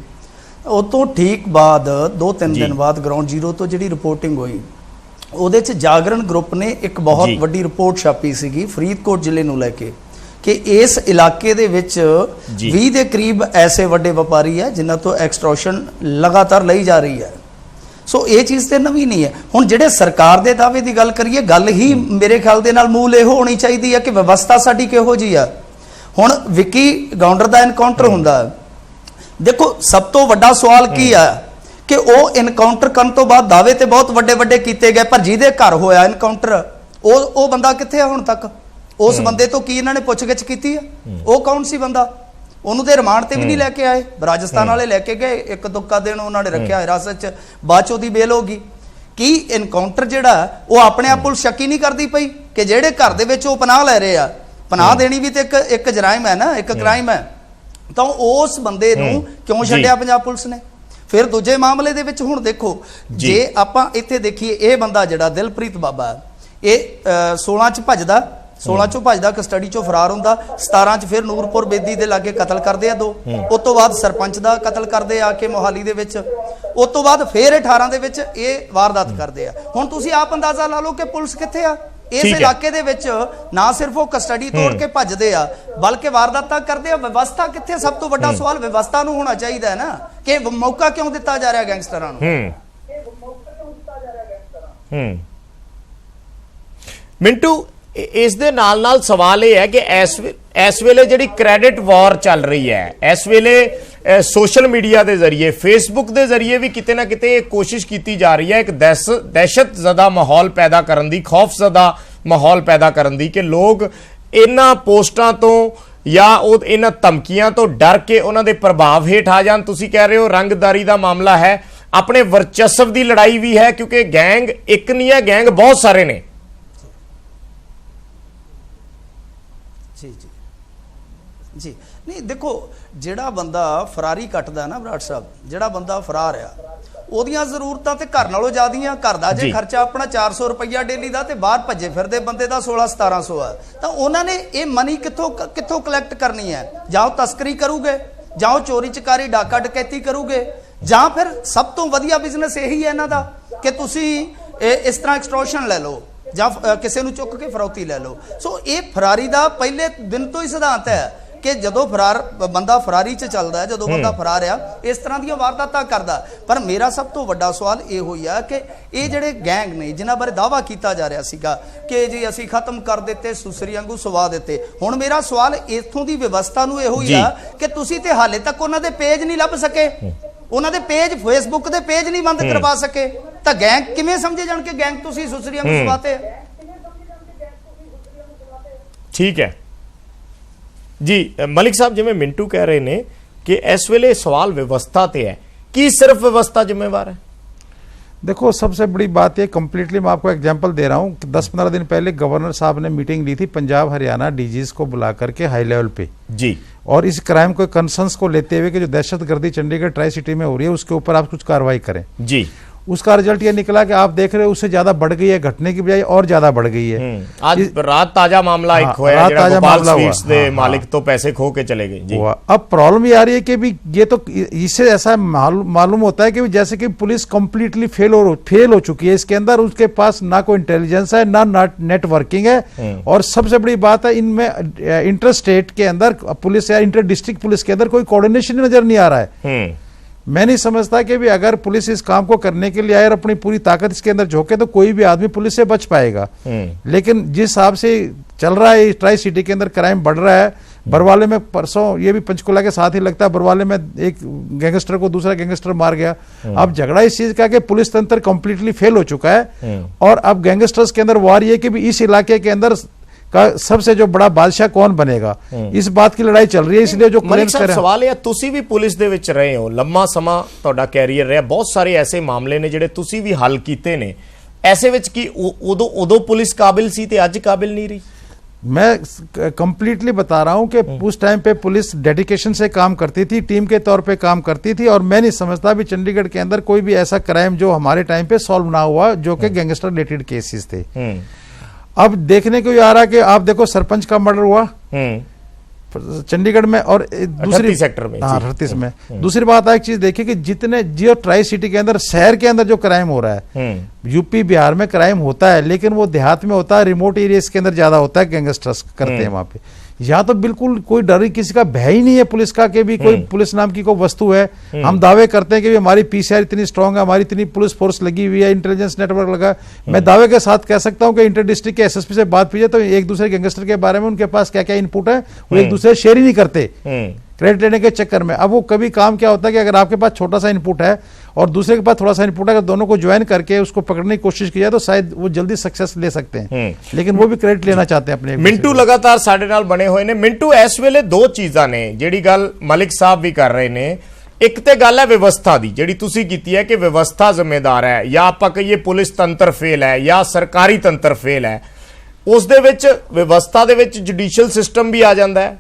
ਉਹ ਤੋਂ ਠੀਕ ਬਾਅਦ 2-3 ਦਿਨ ਬਾਅਦ ਗਰਾਊਂਡ ਜ਼ੀਰੋ ਤੋਂ ਜਿਹੜੀ ਰਿਪੋਰਟਿੰਗ ਹੋਈ, ਉਹਦੇ 'ਚ ਜਾਗਰਣ ਗਰੁੱਪ ਨੇ ਇੱਕ ਬਹੁਤ ਵੱਡੀ ਰਿਪੋਰਟ ਛਾਪੀ ਸੀਗੀ ਫਰੀਦਕੋਟ ਜ਼ਿਲ੍ਹੇ ਨੂੰ ਲੈ ਕੇ ਕਿ ਇਸ ਇਲਾਕੇ ਦੇ ਵਿੱਚ 20 ਦੇ ਕਰੀਬ ਐਸੇ ਵੱਡੇ ਵਪਾਰੀ ਹੈ ਜਿਨ੍ਹਾਂ ਤੋਂ ਐਕਸਟ੍ਰੋਸ਼ਨ ਲਗਾਤਾਰ ਲਈ ਜਾ ਰਹੀ ਹੈ। ਸੋ ਇਹ ਚੀਜ਼ ਤੇ ਨਵੀਂ ਨਹੀਂ ਹੈ। ਹੁਣ ਜਿਹੜੇ ਸਰਕਾਰ ਦੇ ਦਾਅਵੇ ਦੀ ਗੱਲ ਕਰੀਏ, ਗੱਲ ਹੀ ਮੇਰੇ ਖਿਆਲ ਦੇ ਨਾਲ ਮੂਲ ਇਹੋ ਹੋਣੀ ਚਾਹੀਦੀ ਹੈ ਕਿ ਵਿਵਸਥਾ ਸਾਡੀ ਕਿਹੋ ਜਿਹੀ ਆ। ਹੁਣ ਵਿੱਕੀ ਗਾਉਂਡਰ ਦਾ ਐਨਕਾਊਂਟਰ ਹੁੰਦਾ, ਦੇਖੋ ਸਭ ਤੋਂ ਵੱਡਾ ਸਵਾਲ ਕੀ ਆ ਕਿ ਉਹ ਐਨਕਾਊਂਟਰ ਕਰਨ ਤੋਂ ਬਾਅਦ ਦਾਅਵੇ ਤੇ ਬਹੁਤ ਵੱਡੇ ਵੱਡੇ ਕੀਤੇ ਗਏ, ਪਰ ਜਿਹਦੇ ਘਰ ਹੋਇਆ ਐਨਕਾਊਂਟਰ ਉਹ ਬੰਦਾ ਕਿੱਥੇ ਆ ਹੁਣ ਤੱਕ? ਉਸ ਬੰਦੇ ਤੋਂ ਕੀ ਇਹਨਾਂ ਨੇ ਪੁੱਛਗਿੱਛ ਕੀਤੀ ਆ? ਉਹ ਕੌਣ ਸੀ ਬੰਦਾ? ਉਹਨੂੰ ਤੇ ਰਿਮਾਂਡ ਤੇ ਵੀ ਨਹੀਂ ਲੈ ਕੇ ਆਏ। ਰਾਜਸਥਾਨ ਵਾਲੇ ਲੈ ਕੇ ਗਏ, 1-2 ਦਿਨ ਉਹਨਾਂ ਨੇ ਰੱਖਿਆ ਹਿਰਾਸਤ 'ਚ, ਬਾਅਦ 'ਚ ਉਹਦੀ ਬੇਲ ਹੋ ਗਈ। ਕੀ ਐਨਕਾਊਂਟਰ ਜਿਹੜਾ ਉਹ ਆਪਣੇ ਆਪ ਪੁਲਿਸ ਸ਼ੱਕੀ ਨਹੀਂ ਕਰਦੀ ਪਈ ਕਿ ਜਿਹੜੇ ਘਰ ਦੇ ਵਿੱਚ ਉਹ ਪਨਾਹ ਲੈ ਰਹੇ ਆ, ਪਨਾਹ ਦੇਣੀ ਵੀ ਤੇ ਇੱਕ ਜਰਾਇਮ ਹੈ ਨਾ, ਇੱਕ ਕ੍ਰਾਈਮ ਹੈ, ਤਾਂ ਉਸ ਬੰਦੇ ਨੂੰ ਕਿਉਂ ਛੱਡਿਆ ਪੰਜਾਬ ਪੁਲਿਸ ਨੇ? ਫਿਰ ਦੂਜੇ ਮਾਮਲੇ ਦੇ ਵਿੱਚ ਹੁਣ ਦੇਖੋ, ਜੇ ਆਪਾਂ ਇੱਥੇ ਦੇਖੀਏ, ਇਹ ਬੰਦਾ ਜਿਹੜਾ ਦਿਲਪ੍ਰੀਤ ਬਾਬਾ, ਇਹ 16 'ਚ ਭੱਜਦਾ, 16 ਚੋਂ ਭੱਜਦਾ, ਕਸਟਡੀ ਚੋਂ ਫਰਾਰ ਹੁੰਦਾ, 17 'ਚ ਫਿਰ ਨੂਰਪੁਰ ਬੇਦੀ ਦੇ ਲਾਗੇ ਕਤਲ ਕਰਦੇ ਆ 2, ਉਸ ਤੋਂ ਬਾਅਦ ਸਰਪੰਚ ਦਾ ਕਤਲ ਕਰਦੇ ਆ ਕੇ ਮੋਹਾਲੀ ਦੇ ਵਿੱਚ, ਉਸ ਤੋਂ ਬਾਅਦ ਫਿਰ 18 ਦੇ ਵਿੱਚ ਇਹ ਵਾਰਦਾਤ ਕਰਦੇ ਆ। ਹੁਣ ਤੁਸੀਂ ਆਪ ਅੰਦਾਜ਼ਾ ਲਾ ਲਓ ਕਿ ਪੁਲਿਸ ਕਿੱਥੇ ਆ ਇਸ ਇਲਾਕੇ ਦੇ ਵਿੱਚ? ਨਾ ਸਿਰਫ ਉਹ ਕਸਟਡੀ ਤੋੜ ਕੇ ਭੱਜਦੇ ਆ, ਬਲਕਿ ਵਾਰਦਾਤਾਂ ਕਰਦੇ ਆ। ਵਿਵਸਥਾ ਕਿੱਥੇ? ਸਭ ਤੋਂ ਵੱਡਾ ਸਵਾਲ ਵਿਵਸਥਾ ਨੂੰ ਹੋਣਾ ਚਾਹੀਦਾ ਹੈ ਨਾ, ਕਿ ਮੌਕਾ ਕਿਉਂ ਦਿੱਤਾ ਜਾ ਰਿਹਾ ਗੈਂਗਸਟਰਾਂ ਨੂੰ? ਮਿੰਟੂ, ਇਸ ਦੇ ਨਾਲ ਸਵਾਲ ਇਹ ਹੈ ਕਿ ਇਸ ਵੇਲੇ ਜਿਹੜੀ ਕ੍ਰੈਡਿਟ ਵਾਰ ਚੱਲ ਰਹੀ ਹੈ, ਇਸ ਵੇਲੇ ਸੋਸ਼ਲ ਮੀਡੀਆ ਦੇ ਜ਼ਰੀਏ, ਫੇਸਬੁੱਕ ਦੇ ਜ਼ਰੀਏ ਵੀ ਕਿਤੇ ਨਾ ਕਿਤੇ ਇਹ ਕੋਸ਼ਿਸ਼ ਕੀਤੀ ਜਾ ਰਹੀ ਹੈ ਇੱਕ ਦਹਿਸ਼ਤਜ਼ਦਾ ਮਾਹੌਲ ਪੈਦਾ ਕਰਨ ਦੀ, ਖੌਫਜ਼ਦਾ ਮਾਹੌਲ ਪੈਦਾ ਕਰਨ ਦੀ, ਕਿ ਲੋਕ ਇਹਨਾਂ ਪੋਸਟਾਂ ਤੋਂ ਜਾਂ ਉਹ ਇਹਨਾਂ ਧਮਕੀਆਂ ਤੋਂ ਡਰ ਕੇ ਉਹਨਾਂ ਦੇ ਪ੍ਰਭਾਵ ਹੇਠ ਆ ਜਾਣ। ਤੁਸੀਂ ਕਹਿ ਰਹੇ ਹੋ ਰੰਗਦਾਰੀ ਦਾ ਮਾਮਲਾ ਹੈ, ਆਪਣੇ ਵਰਚਸਵ ਦੀ ਲੜਾਈ ਵੀ ਹੈ, ਕਿਉਂਕਿ ਗੈਂਗ ਇੱਕ ਨਹੀਂ ਹੈ, ਗੈਂਗ ਬਹੁਤ ਸਾਰੇ ਨੇ। ਜੀ ਨਹੀਂ, ਦੇਖੋ ਜਿਹੜਾ ਬੰਦਾ ਫਰਾਰੀ ਕੱਟਦਾ ਨਾ ਬਰਾੜ ਸਾਹਿਬ, ਜਿਹੜਾ ਬੰਦਾ ਫਰਾਰ ਆ, ਉਹਦੀਆਂ ਜ਼ਰੂਰਤਾਂ ਤੇ ਘਰ ਨਾਲੋਂ ਜ਼ਿਆਦੀਆਂ। ਘਰ ਦਾ ਜੇ ਖਰਚਾ ਆਪਣਾ 400 ਰੁਪਈਆ ਡੇਲੀ ਦਾ, ਤੇ ਬਾਹਰ ਭੱਜੇ ਫਿਰਦੇ ਬੰਦੇ ਦਾ 1600-1700 ਆ, ਤਾਂ ਉਹਨਾਂ ਨੇ ਇਹ ਮਨੀ ਕਿੱਥੋਂ ਕਲੈਕਟ ਕਰਨੀ ਹੈ? ਜਾਂ ਉਹ ਤਸਕਰੀ ਕਰੂਗੇ, ਜਾਂ ਉਹ ਚੋਰੀ ਚਕਾਰੀ ਡਾਕਾ ਡਕੈਤੀ ਕਰੂਗੇ, ਜਾਂ ਫਿਰ ਸਭ ਤੋਂ ਵਧੀਆ ਬਿਜ਼ਨਸ ਇਹੀ ਹੈ ਇਹਨਾਂ ਦਾ ਕਿ ਤੁਸੀਂ ਇਸ ਤਰ੍ਹਾਂ ਐਕਸਟ੍ਰੋਸ਼ਨ ਲੈ ਲਓ ਜਾਂ ਕਿਸੇ ਨੂੰ ਚੁੱਕ ਕੇ ਫਰੌਤੀ ਲੈ ਲਓ। ਸੋ ਇਹ ਫਰਾਰੀ ਦਾ ਪਹਿਲੇ ਦਿਨ ਤੋਂ ਹੀ ਸਿਧਾਂਤ ਹੈ ਕਿ ਜਦੋਂ ਬੰਦਾ ਫਰਾਰੀ 'ਚ ਚੱਲਦਾ, ਜਦੋਂ ਬੰਦਾ ਫਰਾਰ ਆ, ਇਸ ਤਰ੍ਹਾਂ ਦੀਆਂ ਵਾਰਦਾਤਾਂ ਕਰਦਾ। ਪਰ ਮੇਰਾ ਸਭ ਤੋਂ ਵੱਡਾ ਸਵਾਲ ਇਹ ਹੋਈ ਆ ਕਿ ਇਹ ਜਿਹੜੇ ਗੈਂਗ ਨੇ ਜਿਨ੍ਹਾਂ ਬਾਰੇ ਦਾਅਵਾ ਕੀਤਾ ਜਾ ਰਿਹਾ ਸੀਗਾ ਕਿ ਜੀ ਅਸੀਂ ਖਤਮ ਕਰ ਦਿੱਤੇ, ਸੁਸਰੀ ਵਾਂਗੂ ਸਵਾ ਦਿੱਤੇ, ਹੁਣ ਮੇਰਾ ਸਵਾਲ ਇੱਥੋਂ ਦੀ ਵਿਵਸਥਾ ਨੂੰ ਇਹੋ ਹੀ ਆ ਕਿ ਤੁਸੀਂ ਤੇ ਹਾਲੇ ਤੱਕ ਉਹਨਾਂ ਦੇ ਪੇਜ ਨਹੀਂ ਲੱਭ ਸਕੇ, ਉਹਨਾਂ ਦੇ ਪੇਜ, ਫੇਸਬੁੱਕ ਦੇ ਪੇਜ ਨਹੀਂ ਬੰਦ ਕਰਵਾ ਸਕੇ, ਤਾਂ ਗੈਂਗ ਕਿਵੇਂ ਸਮਝੇ ਜਾਣ ਕਿ ਗੈਂਗ ਤੁਸੀਂ ਸੁਸਰੀ ਵਾਂਗੂ ਸਵਾਤੇ? ਠੀਕ ਹੈ ਜੀ। ਮਲਿਕ ਸਾਹਿਬ, ਜਿਵੇਂ ਮਿੰਟੂ ਕਹਿ ਰਹੇ ਨੇ कि इस वेले सवाल व्यवस्था ते है कि सिर्फ व्यवस्था जिम्मेवार है? देखो, सबसे बड़ी बात ये कंप्लीटली मैं आपको एग्जांपल दे रहा हूँ। 10-15 दिन पहले गवर्नर साहब ने मीटिंग ली थी पंजाब हरियाणा डीजीज को बुला करके हाई लेवल पे जी, और इस क्राइम को कंसर्न्स को लेते हुए कि जो दहशतगर्दी चंडीगढ़ ट्राई सिटी में हो रही है उसके ऊपर आप कुछ कार्रवाई करें जी। उसका रिजल्ट ये निकला कि आप देख रहे हो उससे ज्यादा बढ़ गई है, घटने की बजाय और ज्यादा बढ़ गई है। आज रात ताजा मामला एक होया, ताजा मामला हुआ, मालिक तो पैसे खो के चले गए जी। अब प्रॉब्लम ये आ रही है कि भी ये तो इससे ऐसा मालूम होता है कि जैसे कि पुलिस कंप्लीटली फेल हो चुकी है इसके अंदर। उसके पास ना कोई इंटेलिजेंस है ना नेटवर्किंग है, और सबसे बड़ी बात है इनमें इंटर स्टेट के अंदर पुलिस या इंटर डिस्ट्रिक्ट पुलिस के अंदर कोई कोऑर्डिनेशन नजर नहीं आ रहा है। मैं नहीं समझता कि भी अगर पुलिस इस काम को करने के लिए आए और अपनी पूरी ताकत इसके अंदर झोंके तो कोई भी आदमी पुलिस से बच पाएगा। लेकिन जिस हिसाब से चल रहा है ट्राई सिटी के अंदर क्राइम बढ़ रहा है, बरवाले में परसों ये भी पंचकुला के साथ ही लगता है, बरवाले में एक गैंगस्टर को दूसरा गैंगस्टर मार गया। अब झगड़ा इस चीज का कि पुलिस तंत्र कंप्लीटली फेल हो चुका है, और अब गैंगस्टर्स के अंदर वार ये कि भी इस इलाके के अंदर का सबसे जो बड़ा बादशाह कौन बनेगा, इस बात की लड़ाई चल रही है। इसलिए जो सवाल है, तुसी भी पुलिस दे विच रहे हो, लंबा समा तुहाडा कैरियर रहा, बहुत सारे ऐसे मामले ने जिहड़े तुसी भी हल कीते ने, ऐसे विच की उदों पुलिस काबिल सी ते अज काबिल नहीं रही? मैं कंप्लीटली बता रहा हूं कि उस टाइम पे पुलिस डेडिकेशन से काम करती थी, टीम के तौर पे काम करती थी, और मैं नहीं समझता भी चंडीगढ़ के अंदर कोई भी ऐसा क्राइम जो हमारे टाइम पे सॉल्व ना हुआ जो कि गैंगस्टर रिलेटेड केसेस थे। अब देखने को ये आ रहा कि आप देखो सरपंच का मर्डर हुआ चंडीगढ़ में, और दूसरी सेक्टर में, हाँ 38 में। दूसरी बात एक चीज देखिए कि जितने जियो ट्राई सिटी के अंदर, शहर के अंदर जो क्राइम हो रहा है, यूपी बिहार में क्राइम होता है, लेकिन वो देहात में होता है, रिमोट एरियाज के अंदर ज्यादा होता है, गैंगस्टर्स करते हैं वहां पे। यहाँ तो बिल्कुल कोई डर ही, किसी का भय ही नहीं है पुलिस का कि भी कोई पुलिस नाम की कोई वस्तु है। हम दावे करते हैं कि भी हमारी पीसीआर इतनी स्ट्रांग है, हमारी इतनी पुलिस फोर्स लगी हुई है, इंटेलिजेंस नेटवर्क लगा। मैं दावे के साथ कह सकता हूं कि इंटर डिस्ट्रिक्ट के एसएसपी से बात कीजिए तो एक दूसरे गैंगस्टर के बारे में उनके पास क्या क्या इनपुट है वो एक दूसरे शेयर ही नहीं करते क्रेडिट लेने के चक्कर में। अब वो कभी काम क्या होता है कि अगर आपके पास छोटा सा इनपुट है और दूसरे के पास थोड़ा सा इनपुट है, अगर दोनों को ज्वाइन करके उसको पकड़ने की कोशिश की जाए तो शायद वो जल्दी सक्सेस ले सकते हैं, लेकिन वो भी क्रेडिट लेना चाहते हैं अपने। मिंटू लगातार साडे नाल बने हुए ने। मिंटू, इस वेले दो चीज़ां ने जिहड़ी गल मलिक साहब भी कर रहे ने। एक ते गल है व्यवस्था दी, जिहड़ी तुसीं कीती है कि व्यवस्था जिम्मेदार है, या आपां कहिए पुलिस तंत्र फेल है या सरकारी तंत्र फेल है। उस दे विच व्यवस्था दे विच जुडिशियल सिस्टम भी आ जाता है,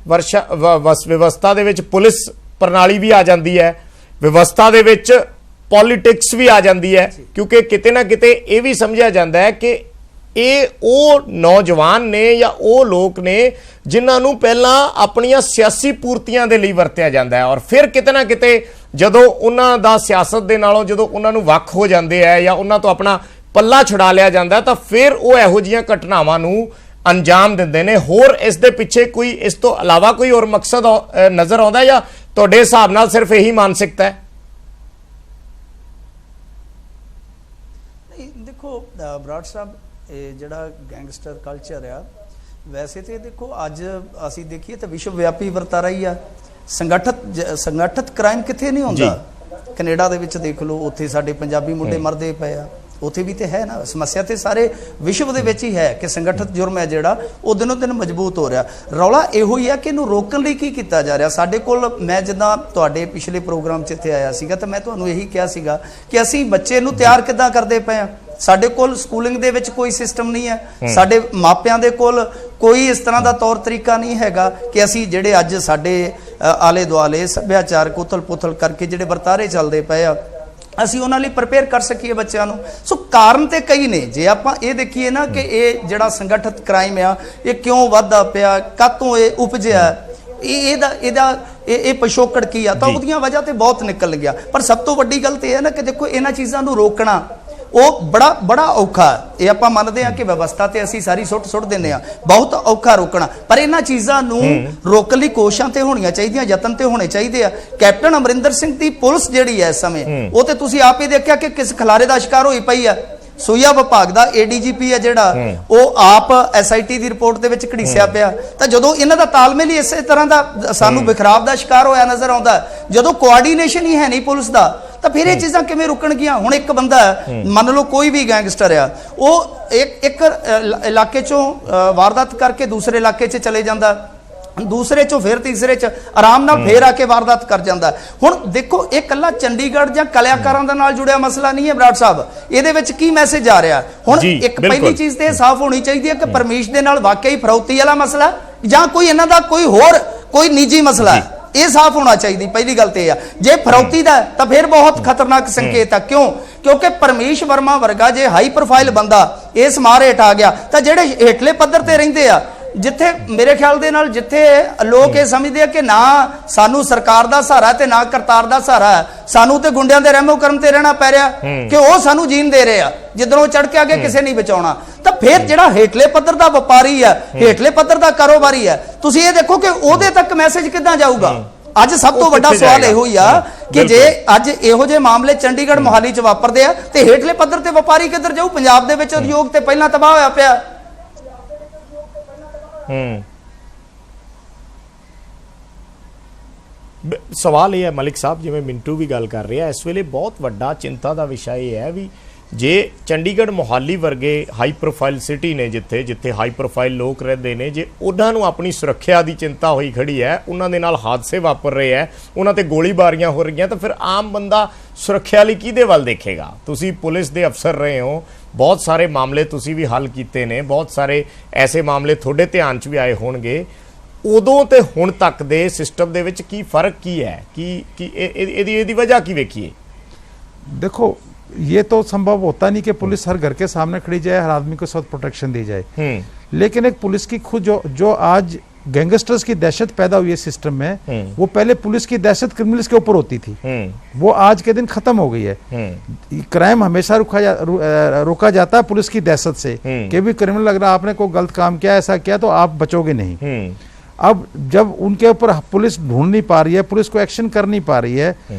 व्यवस्था दे विच पुलिस प्रणाली भी आ जाती है, व्यवस्था दे विच पॉलिटिक्स भी आ जाती है, क्योंकि किते ना किते ये भी समझा जाता है कि ये वो नौजवान ने या वो लोग ने जिन्होंने पहला अपनियां सियासी पूर्तियां दे लई वरतिया जाता है, और फिर किते ना किते जदों उन्हां दा सियासत दे नालों जदों उन्हां नूं वख हो जाते हैं या उन्हां तो अपना पल्ला छुड़ा लिया जाता है, तो फिर वो इहो जिहियां घटनावां नूं अंजाम दिंदे ने। होर इस दे पिछे कोई इस तो इलावा कोई और मकसद नज़र आउंदा या तुहाडे हिसाब नाल सिर्फ यही मानसिकता है? देखो बराड़ साहब, ਜਿਹੜਾ ਗੈਂਗਸਟਰ ਕਲਚਰ ਆ, ਵੈਸੇ ਤੇ ਦੇਖੋ ਅੱਜ ਅਸੀਂ ਦੇਖੀਏ ਤਾਂ ਵਿਸ਼ਵ ਵਿਆਪੀ ਵਰਤਾਰਾ ਹੀ ਆ। ਸੰਗਠਿਤ ਕ੍ਰਾਈਮ ਕਿੱਥੇ ਨਹੀਂ ਹੁੰਦਾ। ਕੈਨੇਡਾ ਦੇ ਵਿੱਚ ਦੇਖ ਲਓ, ਉੱਥੇ ਸਾਡੇ ਪੰਜਾਬੀ ਮੁੰਡੇ ਮਰਦੇ ਪਏ ਆ, ਉੱਥੇ ਵੀ ਤੇ ਹੈ ਨਾ ਸਮੱਸਿਆ। ਤੇ ਸਾਰੇ ਵਿਸ਼ਵ ਦੇ ਵਿੱਚ ਹੀ ਹੈ ਕਿ ਸੰਗਠਿਤ ਜੁਰਮ ਹੈ ਜਿਹੜਾ ਉਹ ਦਿਨੋਂ ਦਿਨ ਮਜ਼ਬੂਤ ਹੋ ਰਿਹਾ। ਰੌਲਾ ਇਹੋ ਹੀ ਆ ਕਿ ਇਹਨੂੰ ਰੋਕਣ ਲਈ ਕੀ ਕੀਤਾ ਜਾ ਰਿਹਾ। ਸਾਡੇ ਕੋਲ, ਮੈਂ ਜਿੱਦਾਂ ਤੁਹਾਡੇ ਪਿਛਲੇ ਪ੍ਰੋਗਰਾਮ 'ਚ ਇੱਥੇ ਆਇਆ ਸੀਗਾ ਤਾਂ ਮੈਂ ਤੁਹਾਨੂੰ ਇਹੀ ਕਿਹਾ ਸੀਗਾ ਕਿ ਅਸੀਂ ਬੱਚੇ ਨੂੰ ਤਿਆਰ ਕਿੱਦਾਂ ਕਰਦੇ ਪਏ ਆ। ਸਾਡੇ ਕੋਲ ਸਕੂਲਿੰਗ ਦੇ ਵਿੱਚ ਕੋਈ ਸਿਸਟਮ ਨਹੀਂ ਹੈ, ਸਾਡੇ ਮਾਪਿਆਂ ਦੇ ਕੋਲ ਕੋਈ ਇਸ ਤਰ੍ਹਾਂ ਦਾ ਤੌਰ ਤਰੀਕਾ ਨਹੀਂ ਹੈਗਾ ਕਿ ਅਸੀਂ ਜਿਹੜੇ ਅੱਜ ਸਾਡੇ ਆਲੇ ਦੁਆਲੇ ਸੱਭਿਆਚਾਰਕ ਉਥਲ ਪੁਥਲ ਕਰਕੇ ਜਿਹੜੇ ਵਰਤਾਰੇ ਚੱਲਦੇ ਪਏ ਆ, ਅਸੀਂ ਉਹਨਾਂ ਲਈ ਪ੍ਰਪੇਅਰ ਕਰ ਸਕੀਏ ਬੱਚਿਆਂ ਨੂੰ। ਸੋ ਕਾਰਨ ਤੇ ਕਈ ਨੇ। ਜੇ ਆਪਾਂ ਇਹ ਦੇਖੀਏ ਨਾ ਕਿ ਇਹ ਜਿਹੜਾ ਸੰਗਠਿਤ ਕ੍ਰਾਈਮ ਆ ਇਹ ਕਿਉਂ ਵੱਧਦਾ ਪਿਆ, ਕਾਹਤੋਂ ਇਹ ਉਪਜਿਆ, ਇਹ ਪਿਛੋਕੜ ਕੀ ਆ, ਤਾਂ ਉਹਦੀਆਂ ਵਜ੍ਹਾ ਤੇ ਬਹੁਤ ਨਿਕਲ ਗਿਆ। ਪਰ ਸਭ ਤੋਂ ਵੱਡੀ ਗੱਲ ਤੇ ਇਹ ਹੈ ਨਾ ਕਿ ਦੇਖੋ ਇਹਨਾਂ ਚੀਜ਼ਾਂ ਨੂੰ ਰੋਕਣਾ ਉਹ ਬੜਾ ਔਖਾ। ਇਹ ਆਪਾਂ ਮੰਨਦੇ ਆ ਕਿ ਵਿਵਸਥਾ ਤੇ ਅਸੀਂ ਸਾਰੀ ਸੁੱਟ ਦਿੰਦੇ ਆ, ਬਹੁਤ ਔਖਾ ਰੋਕਣਾ। ਪਰ ਇਹਨਾਂ ਚੀਜ਼ਾਂ ਨੂੰ ਰੋਕਣ ਲਈ ਕੋਸ਼ਿਸ਼ਾਂ ਤੇ ਹੋਣੀਆਂ ਚਾਹੀਦੀਆਂ, ਯਤਨ ਤੇ ਹੋਣੇ ਚਾਹੀਦੇ ਆ। ਕੈਪਟਨ ਅਮਰਿੰਦਰ ਸਿੰਘ ਦੀ ਪੁਲਿਸ ਜਿਹੜੀ ਹੈ ਇਸ ਸਮੇਂ, ਉਹ ਤੇ ਤੁਸੀਂ ਆਪ ਹੀ ਦੇਖਿਆ ਕਿ ਕਿਸ ਖਿਲਾਰੇ ਦਾ ਸ਼ਿਕਾਰ ਹੋਈ ਪਈ ਆ। ਸੋਇਆ ਵਿਭਾਗ ਦਾ ADGP ਹੈ ਜਿਹੜਾ, ਉਹ ਆਪ SIT ਦੀ ਰਿਪੋਰਟ ਦੇ ਵਿੱਚ ਘੜੀਸਿਆ ਪਿਆ। ਤਾਂ ਜਦੋਂ ਇਹਨਾਂ ਦਾ ਤਾਲਮੇਲ ਹੀ ਇਸੇ ਤਰ੍ਹਾਂ ਦਾ ਸਾਨੂੰ ਵਿਖਰਾਵ ਦਾ ਸ਼ਿਕਾਰ ਹੋਇਆ ਨਜ਼ਰ ਆਉਂਦਾ, ਜਦੋਂ ਕੋਆਰਡੀਨੇਸ਼ਨ ਹੀ ਹੈ ਨਹੀਂ ਪੁਲਿਸ ਦਾ, ਤਾਂ ਫਿਰ ਇਹ ਚੀਜ਼ਾਂ ਕਿਵੇਂ ਰੁਕਣਗੀਆਂ। ਹੁਣ ਇੱਕ ਬੰਦਾ ਮੰਨ ਲਓ ਕੋਈ ਵੀ ਗੈਂਗਸਟਰ ਆ, ਉਹ ਇੱਕ ਇਲਾਕੇ ਚੋਂ ਵਾਰਦਾਤ ਕਰਕੇ ਦੂਸਰੇ ਇਲਾਕੇ 'ਚ ਚਲੇ ਜਾਂਦਾ, ਦੂਸਰੇ ਚੋਂ ਫਿਰ ਤੀਸਰੇ 'ਚ ਆਰਾਮ ਨਾਲ ਫੇਰ ਆ ਕੇ ਵਾਰਦਾਤ ਕਰ ਜਾਂਦਾ। ਹੁਣ ਦੇਖੋ ਇਹ ਕੱਲਾ ਚੰਡੀਗੜ੍ਹ ਜਾਂ ਕਲਾਕਾਰਾਂ ਦੇ ਨਾਲ ਜੁੜਿਆ ਮਸਲਾ ਨਹੀਂ ਹੈ ਬਰਾੜ ਸਾਹਿਬ। ਇਹਦੇ ਵਿੱਚ ਕੀ ਮੈਸੇਜ ਆ ਰਿਹਾ। ਹੁਣ ਇੱਕ ਪਹਿਲੀ ਚੀਜ਼ ਤੇ ਸਾਫ਼ ਹੋਣੀ ਚਾਹੀਦੀ ਹੈ ਕਿ ਪਰਮੇਸ਼ ਦੇ ਨਾਲ ਵਾਕਈ ਫਰੌਤੀ ਵਾਲਾ ਮਸਲਾ ਜਾਂ ਕੋਈ ਇਹਨਾਂ ਦਾ ਕੋਈ ਨਿੱਜੀ ਮਸਲਾ ਹੈ, ਇਹ ਸਾਫ਼ ਹੋਣਾ ਚਾਹੀਦੀ। ਪਹਿਲੀ ਗੱਲ ਤੇ ਇਹ ਆ, ਜੇ ਫਰੌਤੀ ਦਾ ਤਾਂ ਫਿਰ ਬਹੁਤ ਖਤਰਨਾਕ ਸੰਕੇਤ ਆ। ਕਿਉਂਕਿ ਪਰਮੇਸ਼ ਵਰਮਾ ਵਰਗਾ ਜੇ ਹਾਈ ਪ੍ਰੋਫਾਈਲ ਬੰਦਾ ਇਸ ਮਾਰ ਹੇਠ ਆ ਗਿਆ ਤਾਂ ਜਿਹੜੇ ਹੇਠਲੇ ਪੱਧਰ ਤੇ ਰਹਿੰਦੇ ਆ, ਜਿੱਥੇ ਮੇਰੇ ਖਿਆਲ ਦੇ ਨਾਲ ਜਿੱਥੇ ਲੋਕ ਇਹ ਸਮਝਦੇ ਆ ਕਿ ਨਾ ਸਾਨੂੰ ਸਰਕਾਰ ਦਾ ਸਹਾਰਾ ਤੇ ਨਾ ਕਰਤਾਰ ਦਾ ਸਹਾਰਾ, ਸਾਨੂੰ ਤੇ ਗੁੰਡਿਆਂ ਦੇ ਰਹਿਮੋ ਕਰਮ ਤੇ ਰਹਿਣਾ ਪੈ ਰਿਹਾ ਕਿ ਉਹ ਸਾਨੂੰ ਜੀਣ ਦੇ ਰਹੇ ਆ, ਜਿੱਧਰੋਂ ਚੜ ਕੇ ਅੱਗੇ ਕਿਸੇ ਨਹੀਂ ਬਚਾਉਣਾ। ਤਾਂ ਫਿਰ ਜਿਹੜਾ ਹੇਠਲੇ ਪੱਧਰ ਦਾ ਵਪਾਰੀ ਆ, ਹੇਠਲੇ ਪੱਧਰ ਦਾ ਕਾਰੋਬਾਰੀ ਆ, ਤੁਸੀਂ ਇਹ ਦੇਖੋ ਕਿ ਉਹਦੇ ਤੱਕ ਮੈਸੇਜ ਕਿੱਦਾਂ ਜਾਊਗਾ। ਅੱਜ ਸਭ ਤੋਂ ਵੱਡਾ ਸਵਾਲ ਇਹੋ ਹੀ ਆ ਕਿ ਜੇ ਅੱਜ ਇਹੋ ਜਿਹੇ ਮਾਮਲੇ ਚੰਡੀਗੜ੍ਹ ਮੋਹਾਲੀ 'ਚ ਵਾਪਰਦੇ ਆ ਤੇ ਹੇਠਲੇ ਪੱਧਰ ਤੇ ਵਪਾਰੀ ਕਿੱਧਰ ਜਾਊ। ਪੰਜਾਬ ਦੇ ਵਿੱਚ ਉਦਯੋਗ ਤੇ ਪਹਿਲਾਂ ਤਬਾਹ ਹੋਇਆ ਪਿਆ। सवाल यह है मलिक साहब, जिवें मिंटू भी गल कर रहा है, इस वेले बहुत वड्डा चिंता का विषय यह है भी जे चंडीगढ़ मोहाली वर्गे हाई प्रोफाइल सिटी ने जिथे जिथे हाई प्रोफाइल लोग रहते हैं, जे उन्होंने अपनी सुरक्षा की चिंता हुई खड़ी है, उन्होंने नाल हादसे वापर रहे हैं, उन्होंने गोलीबारियां हो रही हैं, तो फिर आम बंदा सुरक्षा लिए किहदे वल देखेगा। तुसी पुलिस के अफसर रहे हो, ਬਹੁਤ ਸਾਰੇ ਮਾਮਲੇ ਤੁਸੀਂ ਵੀ ਹੱਲ ਕੀਤੇ ਨੇ, ਬਹੁਤ ਸਾਰੇ ਐਸੇ ਮਾਮਲੇ ਤੁਹਾਡੇ ਧਿਆਨ 'ਚ ਵੀ ਆਏ ਹੋਣਗੇ। ਉਦੋਂ ਤੇ ਹੁਣ ਤੱਕ ਦੇ सिस्टम ਦੇ ਵਿੱਚ ਕੀ ਫਰਕ ਕੀ ਹੈ, ਕੀ ਇਹਦੀ वजह की वेखिए? देखो, ये तो संभव होता नहीं कि पुलिस हर घर के सामने खड़ी जाए, हर आदमी को सब प्रोटेक्शन दी जाए, लेकिन एक पुलिस की खुद जो आज गैंगस्टर्स की दहशत पैदा हुई है सिस्टम में, वो पहले पुलिस की दहशत क्रिमिनल्स के ऊपर होती थी, वो आज के दिन खत्म हो गई है। क्राइम हमेशा रोका जाता है पुलिस की दहशत से कि भी क्रिमिनल अगर आपने कोई गलत काम किया, ऐसा किया, तो आप बचोगे नहीं। अब जब उनके ऊपर पुलिस ढूंढ नहीं पा रही है, पुलिस को एक्शन कर नहीं पा रही है,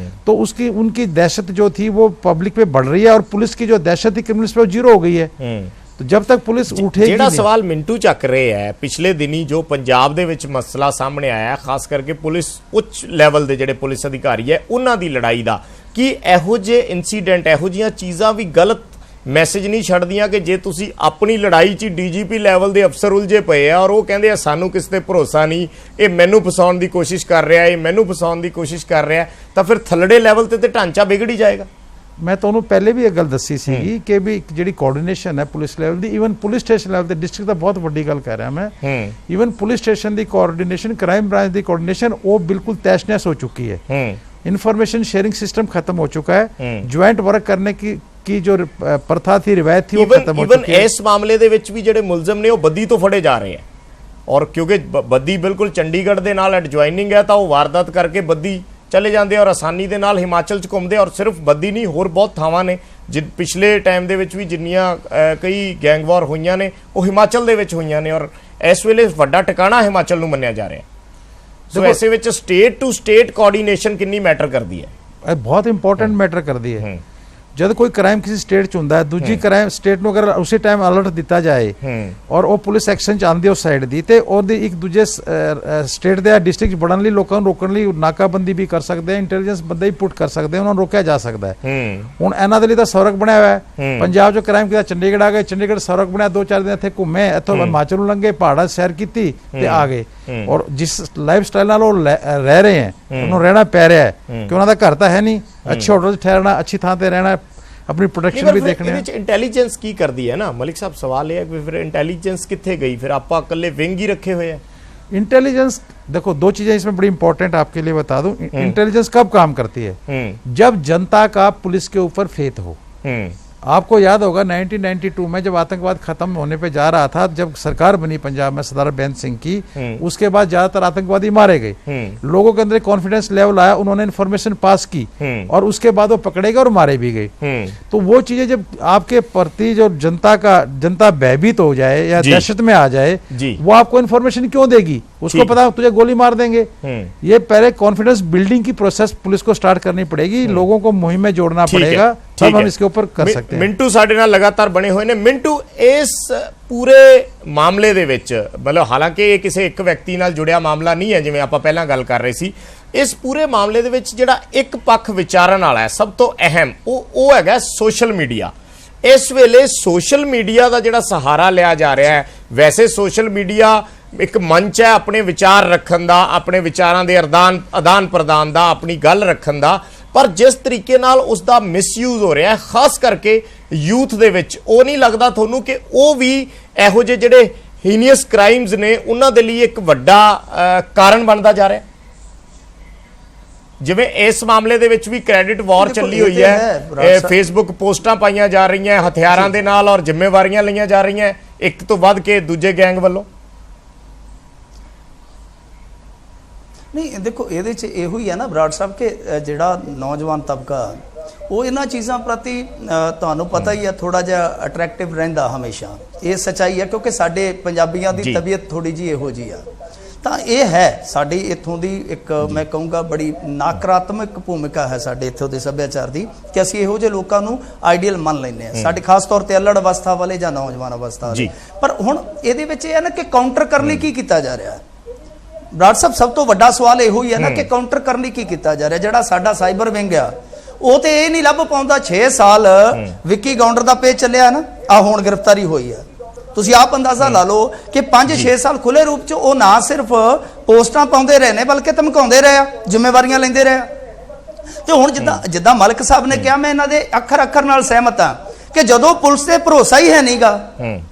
तो उनकी दहशत जो थी वो पब्लिक पे बढ़ रही है, और पुलिस की जो दहशत थी क्रिमिनल्स पे वो जीरो हो गई है। तो जब तक पुलिस उठेगी ਜਿਹੜਾ ਸਵਾਲ ਮਿੰਟੂ ਚੱਕ ਰਹੇ ਹੈ, ਪਿਛਲੇ ਦਿਨੀ ਜੋ ਪੰਜਾਬ ਦੇ ਵਿੱਚ ਮਸਲਾ ਸਾਹਮਣੇ ਆਇਆ, ਖਾਸ ਕਰਕੇ ਪੁਲਿਸ ਉੱਚ ਲੈਵਲ ਦੇ ਜਿਹੜੇ ਪੁਲਿਸ ਅਧਿਕਾਰੀ ਹੈ ਉਹਨਾਂ ਦੀ ਲੜਾਈ ਦਾ, ਕਿ ਇਹੋ ਜਿਹੇ ਇਨਸੀਡੈਂਟ, ਇਹੋ ਜਿਹੀਆਂ ਚੀਜ਼ਾਂ ਵੀ ਗਲਤ ਮੈਸੇਜ ਨਹੀਂ ਛੱਡਦੀਆਂ ਕਿ ਜੇ ਤੁਸੀਂ ਆਪਣੀ ਲੜਾਈ 'ਚ ਡੀਜੀਪੀ ਲੈਵਲ ਦੇ ਅਫਸਰ ਉਲਝੇ ਪਏ ਆ ਔਰ ਉਹ ਕਹਿੰਦੇ ਆ ਸਾਨੂੰ ਕਿਸੇ ਤੇ ਭਰੋਸਾ ਨਹੀਂ, ਇਹ ਮੈਨੂੰ ਫਸਾਉਣ ਦੀ ਕੋਸ਼ਿਸ਼ ਕਰ ਰਿਹਾ, ਇਹ ਮੈਨੂੰ ਫਸਾਉਣ ਦੀ ਕੋਸ਼ਿਸ਼ ਕਰ ਰਿਹਾ, ਤਾਂ ਫਿਰ ਥੱਲੜੇ ਲੈਵਲ ਤੇ ਢਾਂਚਾ ਵਿਗੜ ਹੀ ਜਾਏਗਾ। मैं तो उन्होंने पहले भी एक गल दसी सी कि भी जी कोऑर्डिनेशन है पुलिस लेवल दी, even police station level district का बहुत वड्डी गल कह रहा मैं, ईवन पुलिस स्टेशन की कोऑर्डिनेशन, क्राइम ब्रांच की कोऑर्डिनेशन वो बिल्कुल तैश-नैश हो चुकी है। इंफॉर्मेशन शेयरिंग सिस्टम खत्म हो चुका है, ज्वाइंट वर्क करने की जो प्रथा थी, रिवायत थी, वो खत्म हो चुकी है। इस मामले दे विच भी ਜਿਹੜੇ ਮੁਲਜ਼ਮ ਨੇ ਉਹ ਬੱਦੀ ਤੋਂ ਫੜੇ ਜਾ ਰਹੇ ਆ, ਔਰ ਕਿਉਂਕਿ ਬੱਦੀ ਬਿਲਕੁਲ ਚੰਡੀਗੜ੍ਹ ਦੇ ਨਾਲ ਐਡਜੁਆਇਨਿੰਗ ਹੈ, ਤਾਂ ਉਹ ਵਾਰਦਾਤ ਕਰਕੇ ਬੱਦੀ ਚਲੇ ਜਾਂਦੇ ਔਰ ਆਸਾਨੀ ਦੇ ਨਾਲ ਹਿਮਾਚਲ 'ਚ ਘੁੰਮਦੇ, ਔਰ ਸਿਰਫ ਬੱਦੀ ਨਹੀਂ ਹੋਰ ਬਹੁਤ ਥਾਵਾਂ ਨੇ ਪਿਛਲੇ ਟਾਈਮ ਦੇ ਵਿੱਚ ਵੀ ਜਿੰਨੀਆਂ ਕਈ ਗੈਂਗ ਵਾਰ ਹੋਈਆਂ ਨੇ ਉਹ ਹਿਮਾਚਲ ਦੇ ਵਿੱਚ ਹੋਈਆਂ ਨੇ, ਔਰ ਇਸ ਵੇਲੇ ਵੱਡਾ ਟਿਕਾਣਾ ਹਿਮਾਚਲ ਨੂੰ ਮੰਨਿਆ ਜਾ ਰਿਹਾ। ਸੋ ਐਸੇ ਵਿੱਚ ਸਟੇਟ ਟੂ ਸਟੇਟ ਕੋਆਰਡੀਨੇਸ਼ਨ ਕਿੰਨੀ ਮੈਟਰ ਕਰਦੀ ਹੈ? बहुत इंपॉर्टेंट मैटर कर दी है। जब कोई क्राइम किसी स्टेट च हुंदा है, दूजी क्राइम स्टेट ਨੂੰ ਅਗਰ ਉਸੇ ਟਾਈਮ ਅਲਰਟ ਦਿੱਤਾ ਜਾਏ ਔਰ ਉਹ ਪੁਲਿਸ ਐਕਸ਼ਨ ਚ ਆਂਦੀ ਉਸ ਸਾਈਡ ਦੀ, ਤੇ ਉਹਦੀ ਇੱਕ ਦੂਜੇ ਸਟੇਟ ਦੇ ਡਿਸਟ੍ਰਿਕਟ ਬਣਨ ਲਈ ਲੋਕਾਂ ਨੂੰ ਰੋਕਣ ਲਈ ਨਾਕਾਬੰਦੀ ਵੀ ਕਰ ਸਕਦੇ ਆ, ਇੰਟੈਲੀਜੈਂਸ ਬੰਦੇ ਹੀ ਪੁੱਟ ਕਰ ਸਕਦੇ ਆ, ਉਹਨਾਂ ਨੂੰ ਰੋਕਿਆ ਜਾ ਸਕਦਾ ਹੈ। ਹੁਣ ਇਹਨਾਂ ਦੇ ਲਈ ਤਾਂ ਸੌਰਕ ਬਣਿਆ ਹੋਇਆ ਹੈ, ਪੰਜਾਬ ਚੋਂ ਕ੍ਰਾਈਮ ਕੀਤਾ ਚੰਡੀਗੜ੍ਹ ਆ ਗਏ, ਚੰਡੀਗੜ੍ਹ ਸੌਰਕ ਬਣਿਆ, 2-4 ਦਿਨ ਇੱਥੇ ਘੁੰਮੇ, ਇੱਥੋਂ ਹਿਮਾਚਲ ਨੂੰ ਲੰਘੇ, ਪਹਾੜਾਂ ਸੈਰ ਕੀਤੀ ਤੇ ਆ ਗਏ, ਔਰ ਜਿਸ ਲਾਈਫ ਸਟਾਈਲ ਨਾਲ ਉਹ ਰਹਿ ਰਹੇ ਹੈ, ਉਹਨੂੰ ਰਹਿਣਾ ਪੈ ਰਿਹਾ ਹੈ ਕਿ ਉਹਨਾਂ ਦਾ ਘਰ ਤਾਂ ਹੈ ਨਹੀਂ, ਅੱਛੇ ਹੋਟਲ 'ਚ ਠਹਿਰਨਾ, ਅੱਛੀ ਥਾਂ ਤੇ ਰਹਿਣਾ, अपनी प्रोटेक्शन भी देखने हैं। इंटेलिजेंस की कर दी है ना मलिक साहब, सवाल है कि फिर इंटेलिजेंस कितने गई, फिर आप कल्ले विंग ही रखे हुए हैं। इंटेलिजेंस देखो, दो चीजें इसमें बड़ी इंपॉर्टेंट आपके लिए बता दूं। इंटेलिजेंस कब काम करती है? जब जनता का पुलिस के ऊपर फेथ हो। आपको याद होगा 1992 में जब आतंकवाद खत्म होने पे जा रहा था, जब सरकार बनी पंजाब में सरदार बेन सिंह की, उसके बाद ज्यादातर आतंकवादी मारे गए, लोगों के अंदर कॉन्फिडेंस लेवल आया, उन्होंने इन्फॉर्मेशन पास की और उसके बाद वो पकड़े गए और मारे भी गए। तो वो चीजें जब आपके प्रति जो जनता भयभीत हो जाए या दहशत में आ जाए, वो आपको इन्फॉर्मेशन क्यों देगी? उसको पता तुझे गोली मार देंगे। ये पहले कॉन्फिडेंस बिल्डिंग की प्रोसेस पुलिस को स्टार्ट करनी पड़ेगी, लोगों को मुहिम में जोड़ना पड़ेगा, तब हम इसके ऊपर कर सकते हैं। मिंटू साडे नाल लगातार बने हुए ने। मिंटू, इस पूरे मामले दे विच, मतलब हालांकि ये किसी एक व्यक्ति नाल जुड़िया मामला नहीं है, जिवें आपां पहलां गल कर रहे सी, इस पूरे मामले दे विच जिहड़ा एक पक्ष विचारन वाला है, सब तो अहम वो हैगा सोशल मीडिया। इस वेले सोशल मीडिया का जिहड़ा सहारा लिया जा रहा है, वैसे सोशल मीडिया एक मंच है अपने विचार रखन दा, अपने विचारां दे आदान प्रदान दा, अपनी गल रखन दा, पर जिस तरीके नाल उसका मिसयूज हो रहा है, खास करके यूथ दे विच, वो नहीं लगता थोनू कि वो भी इहो जे जिहड़े हीनियस क्राइम्स ने उन्हां दे लई एक वड्डा कारण बनता जा रहा है? जिवें इस मामले दे विच भी क्रेडिट वॉर चली हुई है, फेसबुक पोस्टां पाईयां जा रही हैं हथियारां दे नाल और जिम्मेवारियां लईयां जा रही हैं एक तो वध के दूजे गैंग वालों। नहीं देखो, ਇਹਦੇ ਚ ਇਹੋ ਹੀ ਹੈ ਨਾ ਬਰਾੜ ਸਾਹਿਬ ਕਿ ਜਿਹੜਾ ਨੌਜਵਾਨ ਤਬਕਾ ਉਹ ਇਹਨਾਂ ਚੀਜ਼ਾਂ ਪ੍ਰਤੀ ਤੁਹਾਨੂੰ ਪਤਾ ਹੀ ਹੈ ਥੋੜਾ ਜਿਹਾ ਅਟਰੈਕਟਿਵ ਰਹਿੰਦਾ ਹਮੇਸ਼ਾ। ਇਹ ਸੱਚਾਈ ਹੈ ਕਿਉਂਕਿ ਸਾਡੇ ਪੰਜਾਬੀਆਂ ਦੀ ਤਬੀਅਤ ਥੋੜੀ ਜੀ ਇਹੋ ਜੀ ਆ। ਤਾਂ ਇਹ ਹੈ ਸਾਡੀ ਇੱਥੋਂ ਦੀ ਇੱਕ ਮੈਂ ਕਹੂੰਗਾ ਬੜੀ ਨਕਾਰਾਤਮਕ ਭੂਮਿਕਾ ਹੈ ਸਾਡੇ ਇੱਥੋਂ ਦੇ ਸੱਭਿਆਚਾਰ ਦੀ ਕਿ ਅਸੀਂ ਇਹੋ ਜਿਹੇ ਲੋਕਾਂ ਨੂੰ ਆਈਡੀਅਲ ਮੰਨ ਲੈਂਦੇ ਹਾਂ, ਸਾਡੇ ਖਾਸ ਤੌਰ ਤੇ ਅਲੜ ਅਵਸਥਾ ਵਾਲੇ ਜਾਂ ਨੌਜਵਾਨ ਅਵਸਥਾ ਵਾਲੇ। ਪਰ ਹੁਣ ਇਹਦੇ ਵਿੱਚ ਇਹ ਹੈ ਨਾ ਕਿ ਕਾਊਂਟਰ ਕਰਨ ਲਈ ਕੀ ਕੀਤਾ ਜਾ ਰਿਹਾ ਹੈ ਬਰਾੜ ਸਾਹਿਬ? ਸਭ ਤੋਂ ਵੱਡਾ ਸਵਾਲ ਇਹੋ ਹੀ ਹੈ ਨਾ ਕਿ ਕਾਊਂਟਰ ਕਰਨ ਲਈ ਕੀ ਕੀਤਾ ਜਾ ਰਿਹਾ? ਜਿਹੜਾ ਸਾਡਾ ਸਾਈਬਰ ਵਿੰਗ ਆ ਉਹ ਤੇ ਇਹ ਨਹੀਂ ਲੱਭ ਪਾਉਂਦਾ। 6 ਸਾਲ ਵਿੱਕੀ ਗੌਂਡਰ ਦਾ ਪੇਜ ਚੱਲਿਆ ਨਾ, ਆ ਹੁਣ ਗ੍ਰਿਫਤਾਰੀ ਹੋਈ ਆ। ਤੁਸੀਂ ਆਪ ਅੰਦਾਜ਼ਾ ਲਾ ਲਓ ਕਿ 5-6 ਸਾਲ ਖੁੱਲੇ ਰੂਪ ਚ ਉਹ ਨਾ ਸਿਰਫ ਪੋਸਟਾਂ ਪਾਉਂਦੇ ਰਹੇ ਨੇ ਬਲਕਿ ਧਮਕਾਉਂਦੇ ਰਹੇ ਆ, ਜ਼ਿੰਮੇਵਾਰੀਆਂ ਲੈਂਦੇ ਰਹੇ ਆ। ਤੇ ਹੁਣ ਜਿੱਦਾਂ ਮਲਕ ਸਾਹਿਬ ਨੇ ਕਿਹਾ, ਮੈਂ ਇਹਨਾਂ ਦੇ ਅੱਖਰ ਨਾਲ ਸਹਿਮਤ ਹਾਂ ਕਿ ਜਦੋਂ ਪੁਲਿਸ ਤੇ ਭਰੋਸਾ ਹੀ ਹੈ ਨਹੀਂਗਾ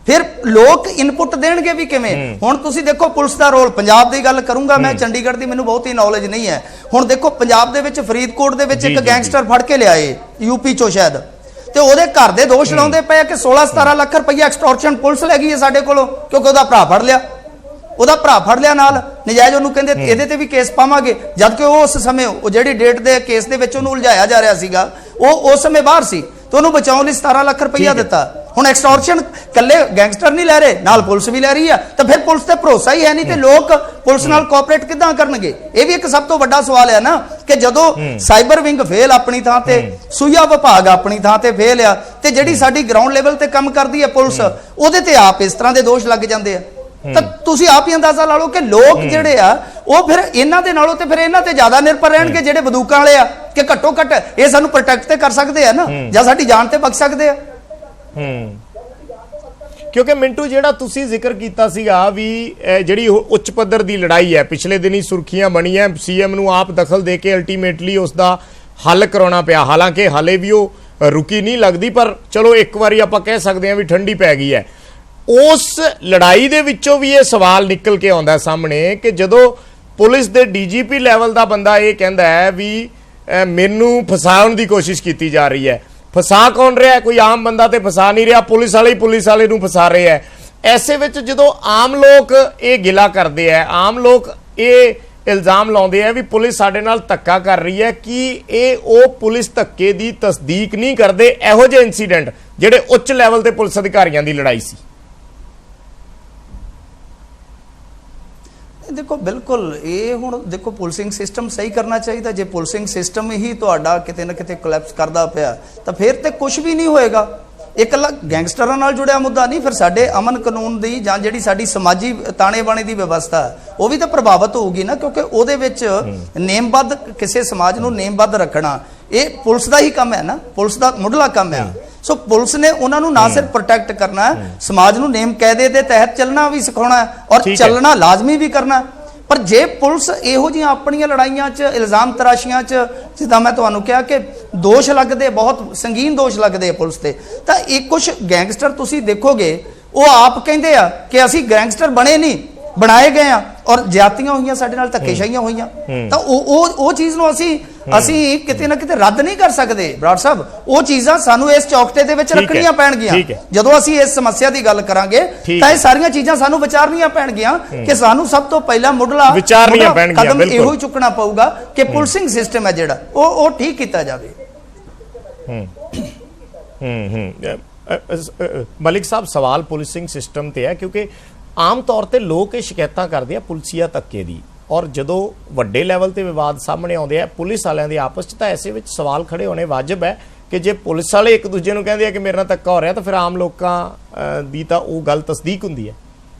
ਫਿਰ ਲੋਕ ਇਨਪੁਟ ਦੇਣਗੇ ਵੀ ਕਿਵੇਂ। ਹੁਣ ਤੁਸੀਂ ਦੇਖੋ ਪੁਲਿਸ ਦਾ ਰੋਲ, ਪੰਜਾਬ ਦੀ ਗੱਲ ਕਰੂੰਗਾ ਮੈਂ, ਚੰਡੀਗੜ੍ਹ ਦੀ ਮੈਨੂੰ ਬਹੁਤੀ ਨੌਲੇਜ ਨਹੀਂ ਹੈ। ਹੁਣ ਦੇਖੋ ਪੰਜਾਬ ਦੇ ਵਿੱਚ ਫਰੀਦਕੋਟ ਦੇ ਵਿੱਚ ਇੱਕ ਗੈਂਗਸਟਰ ਫੜ ਕੇ ਲਿਆਏ ਯੂਪੀ ਚੋਂ ਸ਼ਾਇਦ, ਤੇ ਉਹਦੇ ਘਰ ਦੇ ਦੋਸ਼ ਲਾਉਂਦੇ ਪਏ ਕਿ 16-17 ਲੱਖ ਰੁਪਈਆ ਐਕਸਟੋਰਸ਼ਨ ਪੁਲਿਸ ਲੈ ਗਈ ਹੈ ਸਾਡੇ ਕੋਲੋਂ, ਕਿਉਂਕਿ ਉਹਦਾ ਭਰਾ ਫੜ ਲਿਆ, ਨਾਲ ਨਜਾਇਜ਼ ਉਹਨੂੰ ਕਹਿੰਦੇ ਇਹਦੇ ਤੇ ਵੀ ਕੇਸ ਪਾਵਾਂਗੇ, ਜਦਕਿ ਉਹ ਉਸ ਸਮੇਂ ਉਹ ਜਿਹੜੀ ਡੇਟ ਦੇ ਕੇਸ ਦੇ ਵਿੱਚ ਉਹਨੂੰ ਉਲਝਾਇਆ ਜਾ ਰਿਹਾ ਸੀਗਾ ਉਹ ਉਸ ਸਮੇਂ ਬਾਹਰ ਸੀ, ਤੇ ਉਹਨੂੰ ਬਚਾਉਣ ਲਈ 17 ਲੱਖ ਰੁਪਈਆ ਦਿੱਤਾ। ਹੁਣ ਐਕਸਟੋਰਸ਼ਨ ਕੱਲੇ ਗੈਂਗਸਟਰ ਨਹੀਂ ਲੈ ਰਹੇ, ਨਾਲ ਪੁਲਿਸ ਵੀ ਲੈ ਰਹੀ ਆ, ਤਾਂ ਫਿਰ ਪੁਲਿਸ ਤੇ ਭਰੋਸਾ ਹੀ ਹੈ ਨਹੀਂ ਤੇ ਲੋਕ ਪੁਲਿਸ ਨਾਲ ਕੋਆਪਰੇਟ ਕਿੱਦਾਂ ਕਰਨਗੇ? ਇਹ ਵੀ ਇੱਕ ਸਭ ਤੋਂ ਵੱਡਾ ਸਵਾਲ ਹੈ ਨਾ ਕਿ ਜਦੋਂ ਸਾਈਬਰ ਵਿੰਗ ਫੇਲ ਆਪਣੀ ਥਾਂ ਤੇ, ਸੂਇਆ ਵਿਭਾਗ ਆਪਣੀ ਥਾਂ ਤੇ ਫੇਲ ਆ, ਤੇ ਜਿਹੜੀ ਸਾਡੀ ਗਰਾਊਂਡ ਲੈਵਲ ਤੇ ਕੰਮ ਕਰਦੀ ਹੈ ਪੁਲਿਸ, ਉਹਦੇ ਤੇ ਆਪ ਇਸ ਤਰ੍ਹਾਂ ਦੇ ਦੋਸ਼ ਲੱਗ ਜਾਂਦੇ ਆ। ਤਾਂ ਤੁਸੀਂ ਆਪ ਹੀ ਅੰਦਾਜ਼ਾ ਲਾ ਲਓ ਕਿ ਲੋਕ ਜਿਹੜੇ ਆ ਉਹ ਫਿਰ ਇਹਨਾਂ ਦੇ ਨਾਲੋਂ ਤੇ ਫਿਰ ਇਹਨਾਂ ਤੇ ਜ਼ਿਆਦਾ ਨਿਰਭਰ ਰਹਿਣਗੇ ਜਿਹੜੇ ਬੰਦੂਕਾਂ ਵਾਲੇ ਆ, ਕਿ ਘੱਟੋ ਘੱਟ ਇਹ ਸਾਨੂੰ ਪ੍ਰੋਟੈਕਟ ਤੇ ਕਰ ਸਕਦੇ ਆ ਨਾ, ਜਾਂ ਸਾਡੀ ਜਾਨ ਤੇ ਬਚ ਸਕਦੇ ਆ। ਕਿਉਂਕਿ ਮਿੰਟੂ ਜਿਹੜਾ ਤੁਸੀਂ ਜ਼ਿਕਰ ਕੀਤਾ ਸੀਗਾ ਵੀ ਜਿਹੜੀ ਉੱਚ ਪੱਧਰ ਦੀ ਲੜਾਈ ਹੈ, ਪਿਛਲੇ ਦਿਨੀ ਸੁਰਖੀਆਂ ਬਣੀਆਂ, ਸੀਐਮ ਨੂੰ ਆਪ ਦਖਲ ਦੇ ਕੇ ਅਲਟੀਮੇਟਲੀ ਉਸ ਦਾ ਹੱਲ ਕਰਾਉਣਾ ਪਿਆ, ਹਾਲਾਂਕਿ ਹਾਲੇ ਵੀ ਉਹ ਰੁਕੀ ਨਹੀਂ ਲੱਗਦੀ, ਪਰ ਚਲੋ ਇੱਕ ਵਾਰੀ ਆਪਾਂ ਕਹਿ ਸਕਦੇ ਹਾਂ ਵੀ ਠੰਡੀ ਪੈ ਗਈ ਹੈ। ਉਸ ਲੜਾਈ ਦੇ ਵਿੱਚੋਂ ਵੀ ਇਹ ਸਵਾਲ ਨਿਕਲ ਕੇ ਆਉਂਦਾ ਸਾਹਮਣੇ ਕਿ ਜਦੋਂ ਪੁਲਿਸ ਦੇ ਡੀਜੀਪੀ ਲੈਵਲ ਦਾ ਬੰਦਾ ਇਹ ਕਹਿੰਦਾ ਹੈ ਵੀ ਮੈਨੂੰ ਫਸਾਉਣ ਦੀ ਕੋਸ਼ਿਸ਼ ਕੀਤੀ ਜਾ ਰਹੀ ਹੈ, ਫਸਾ ਕੌਣ ਰਿਹਾ? ਕੋਈ ਆਮ ਬੰਦਾ ਤੇ ਫਸਾ ਨਹੀਂ ਰਿਹਾ, ਪੁਲਿਸ ਵਾਲੇ ਹੀ ਪੁਲਿਸ ਵਾਲੇ ਨੂੰ ਫਸਾ ਰਹੇ ਹੈ। ਐਸੇ ਵਿੱਚ ਜਦੋਂ ਆਮ ਲੋਕ ਇਹ ਗਿਲਾ ਕਰਦੇ ਆ, ਆਮ ਲੋਕ ਇਹ ਇਲਜ਼ਾਮ ਲਾਉਂਦੇ ਆ ਵੀ ਪੁਲਿਸ ਸਾਡੇ ਨਾਲ ਧੱਕਾ ਕਰ ਰਹੀ ਹੈ, ਕਿ ਇਹ ਉਹ ਪੁਲਿਸ ਧੱਕੇ ਦੀ ਤਸਦੀਕ ਨਹੀਂ ਕਰਦੇ ਇਹੋ ਜਿਹੇ ਇਨਸੀਡੈਂਟ ਜਿਹੜੇ ਉੱਚ ਲੈਵਲ ਤੇ ਪੁਲਿਸ ਅਧਿਕਾਰੀਆਂ ਦੀ ਲੜਾਈ ਸੀ? ਦੇਖੋ ਬਿਲਕੁਲ ਇਹ ਹੁਣ ਦੇਖੋ ਪੁਲਿਸਿੰਗ ਸਿਸਟਮ ਸਹੀ ਕਰਨਾ ਚਾਹੀਦਾ। ਜੇ ਪੁਲਿਸਿੰਗ ਸਿਸਟਮ ਹੀ ਤੁਹਾਡਾ ਕਿਤੇ ਨਾ ਕਿਤੇ ਕੋਲੈਪਸ ਕਰਦਾ ਪਿਆ ਤਾਂ ਫਿਰ ਤੇ ਕੁਝ ਵੀ ਨਹੀਂ ਹੋਏਗਾ। ਇਕੱਲਾ ਗੈਂਗਸਟਰਾਂ ਨਾਲ ਜੁੜਿਆ ਮੁੱਦਾ ਨਹੀਂ, ਫਿਰ ਸਾਡੇ ਅਮਨ ਕਾਨੂੰਨ ਦੀ ਜਾਂ ਜਿਹੜੀ ਸਾਡੀ ਸਮਾਜੀ ਤਾਣੇ ਬਾਣੇ ਦੀ ਵਿਵਸਥਾ ਉਹ ਵੀ ਤਾਂ ਪ੍ਰਭਾਵਿਤ ਹੋਊਗੀ ਨਾ, ਕਿਉਂਕਿ ਉਹਦੇ ਵਿੱਚ ਨੇਮਬੱਧ ਕਿਸੇ ਸਮਾਜ ਨੂੰ ਨੇਮਬੱਧ ਰੱਖਣਾ ਇਹ ਪੁਲਿਸ ਦਾ ਹੀ ਕੰਮ ਹੈ ਨਾ, ਪੁਲਿਸ ਦਾ ਮੁੱਢਲਾ ਕੰਮ ਹੈ। ਸੋ ਪੁਲਿਸ ਨੇ ਉਹਨਾਂ ਨੂੰ ਨਾ ਸਿਰਫ ਪ੍ਰੋਟੈਕਟ ਕਰਨਾ ਹੈ, ਸਮਾਜ ਨੂੰ ਨੇਮ ਕਾਇਦੇ ਦੇ ਤਹਿਤ ਚੱਲਣਾ ਵੀ ਸਿਖਾਉਣਾ ਔਰ ਚੱਲਣਾ ਲਾਜ਼ਮੀ ਵੀ ਕਰਨਾ। ਪਰ ਜੇ ਪੁਲਿਸ ਇਹੋ ਜਿਹੀਆਂ ਆਪਣੀਆਂ ਲੜਾਈਆਂ 'ਚ ਇਲਜ਼ਾਮ ਤਰਾਸ਼ੀਆਂ 'ਚ ਜਿੱਦਾਂ ਮੈਂ ਤੁਹਾਨੂੰ ਕਿਹਾ ਕਿ ਦੋਸ਼ ਲੱਗਦੇ, ਬਹੁਤ ਸੰਗੀਨ ਦੋਸ਼ ਲੱਗਦੇ ਆ ਪੁਲਿਸ ਤੇ, ਤਾਂ ਇਹ ਕੁਝ ਗੈਂਗਸਟਰ ਤੁਸੀਂ ਦੇਖੋਗੇ ਉਹ ਆਪ ਕਹਿੰਦੇ ਆ ਕਿ ਅਸੀਂ ਗੈਂਗਸਟਰ ਬਣੇ ਨਹੀਂ, ਬਣਾਏ ਗਏ ਆ ਔਰ ਜ਼ਿਆਦਤੀਆਂ ਹੋਈਆਂ ਸਾਡੇ ਨਾਲ, ਧੱਕੇਸ਼ਾਹੀਆਂ ਹੋਈਆਂ। ਤਾਂ ਉਹ ਚੀਜ਼ ਨੂੰ ਅਸੀਂ ਕਿਤੇ ਨਾ ਕਿਤੇ ਰੱਦ ਨਹੀਂ ਕਰ ਸਕਦੇ ਬਰਾੜ ਸਾਹਿਬ। ਉਹ ਚੀਜ਼ਾਂ ਸਾਨੂੰ ਇਸ ਚੌਕਟੇ ਦੇ ਵਿੱਚ ਰੱਖਣੀਆਂ ਪੈਣਗੀਆਂ। ਜਦੋਂ ਅਸੀਂ ਇਸ ਸਮੱਸਿਆ ਦੀ ਗੱਲ ਕਰਾਂਗੇ ਤਾਂ ਇਹ ਸਾਰੀਆਂ ਚੀਜ਼ਾਂ ਸਾਨੂੰ ਵਿਚਾਰਨੀਆਂ ਪੈਣਗੀਆਂ ਕਿ ਸਾਨੂੰ ਸਭ ਤੋਂ ਪਹਿਲਾਂ ਮੁੱਢਲਾ ਕਦਮ ਇਹੋ ਹੀ ਚੁੱਕਣਾ ਪਊਗਾ ਕਿ ਪੁਲਿਸਿੰਗ ਸਿਸਟਮ ਹੈ ਜਿਹੜਾ ਉਹ ਠੀਕ ਕੀਤਾ ਜਾਵੇ। ਮਲਿਕ ਸਾਹਿਬ, ਸਵਾਲ ਪੁਲਿਸਿੰਗ ਸਿਸਟਮ ਤੇ ਹੈ ਕਿਉਂਕਿ ਆਮ ਤੌਰ ਤੇ ਲੋਕ ਇਹ ਸ਼ਿਕਾਇਤਾਂ ਕਰਦੇ ਆ ਪੁਲਿਸੀਆ ਧੱਕੇ ਦੀ, ਔਰ ਜਦੋਂ ਵੱਡੇ ਲੈਵਲ ਤੇ ਵਿਵਾਦ ਸਾਹਮਣੇ ਆਉਂਦੇ ਆ ਪੁਲਿਸ ਵਾਲਿਆਂ ਦੇ ਆਪਸ 'ਚ, ਤਾਂ ਐਸੇ ਵਿੱਚ ਸਵਾਲ ਖੜੇ ਹੋਣੇ ਵਾਜਬ ਹੈ ਕਿ ਜੇ ਪੁਲਿਸ ਵਾਲੇ ਇੱਕ ਦੂਜੇ ਨੂੰ ਕਹਿੰਦੇ ਆ ਕਿ ਮੇਰੇ ਨਾਲ ਧੱਕਾ ਹੋ ਰਿਹਾ ਤਾਂ ਫਿਰ ਆਮ ਲੋਕਾਂ ਦੀ ਤਾਂ ਉਹ ਗੱਲ ਤਸਦੀਕ ਹੁੰਦੀ ਹੈ।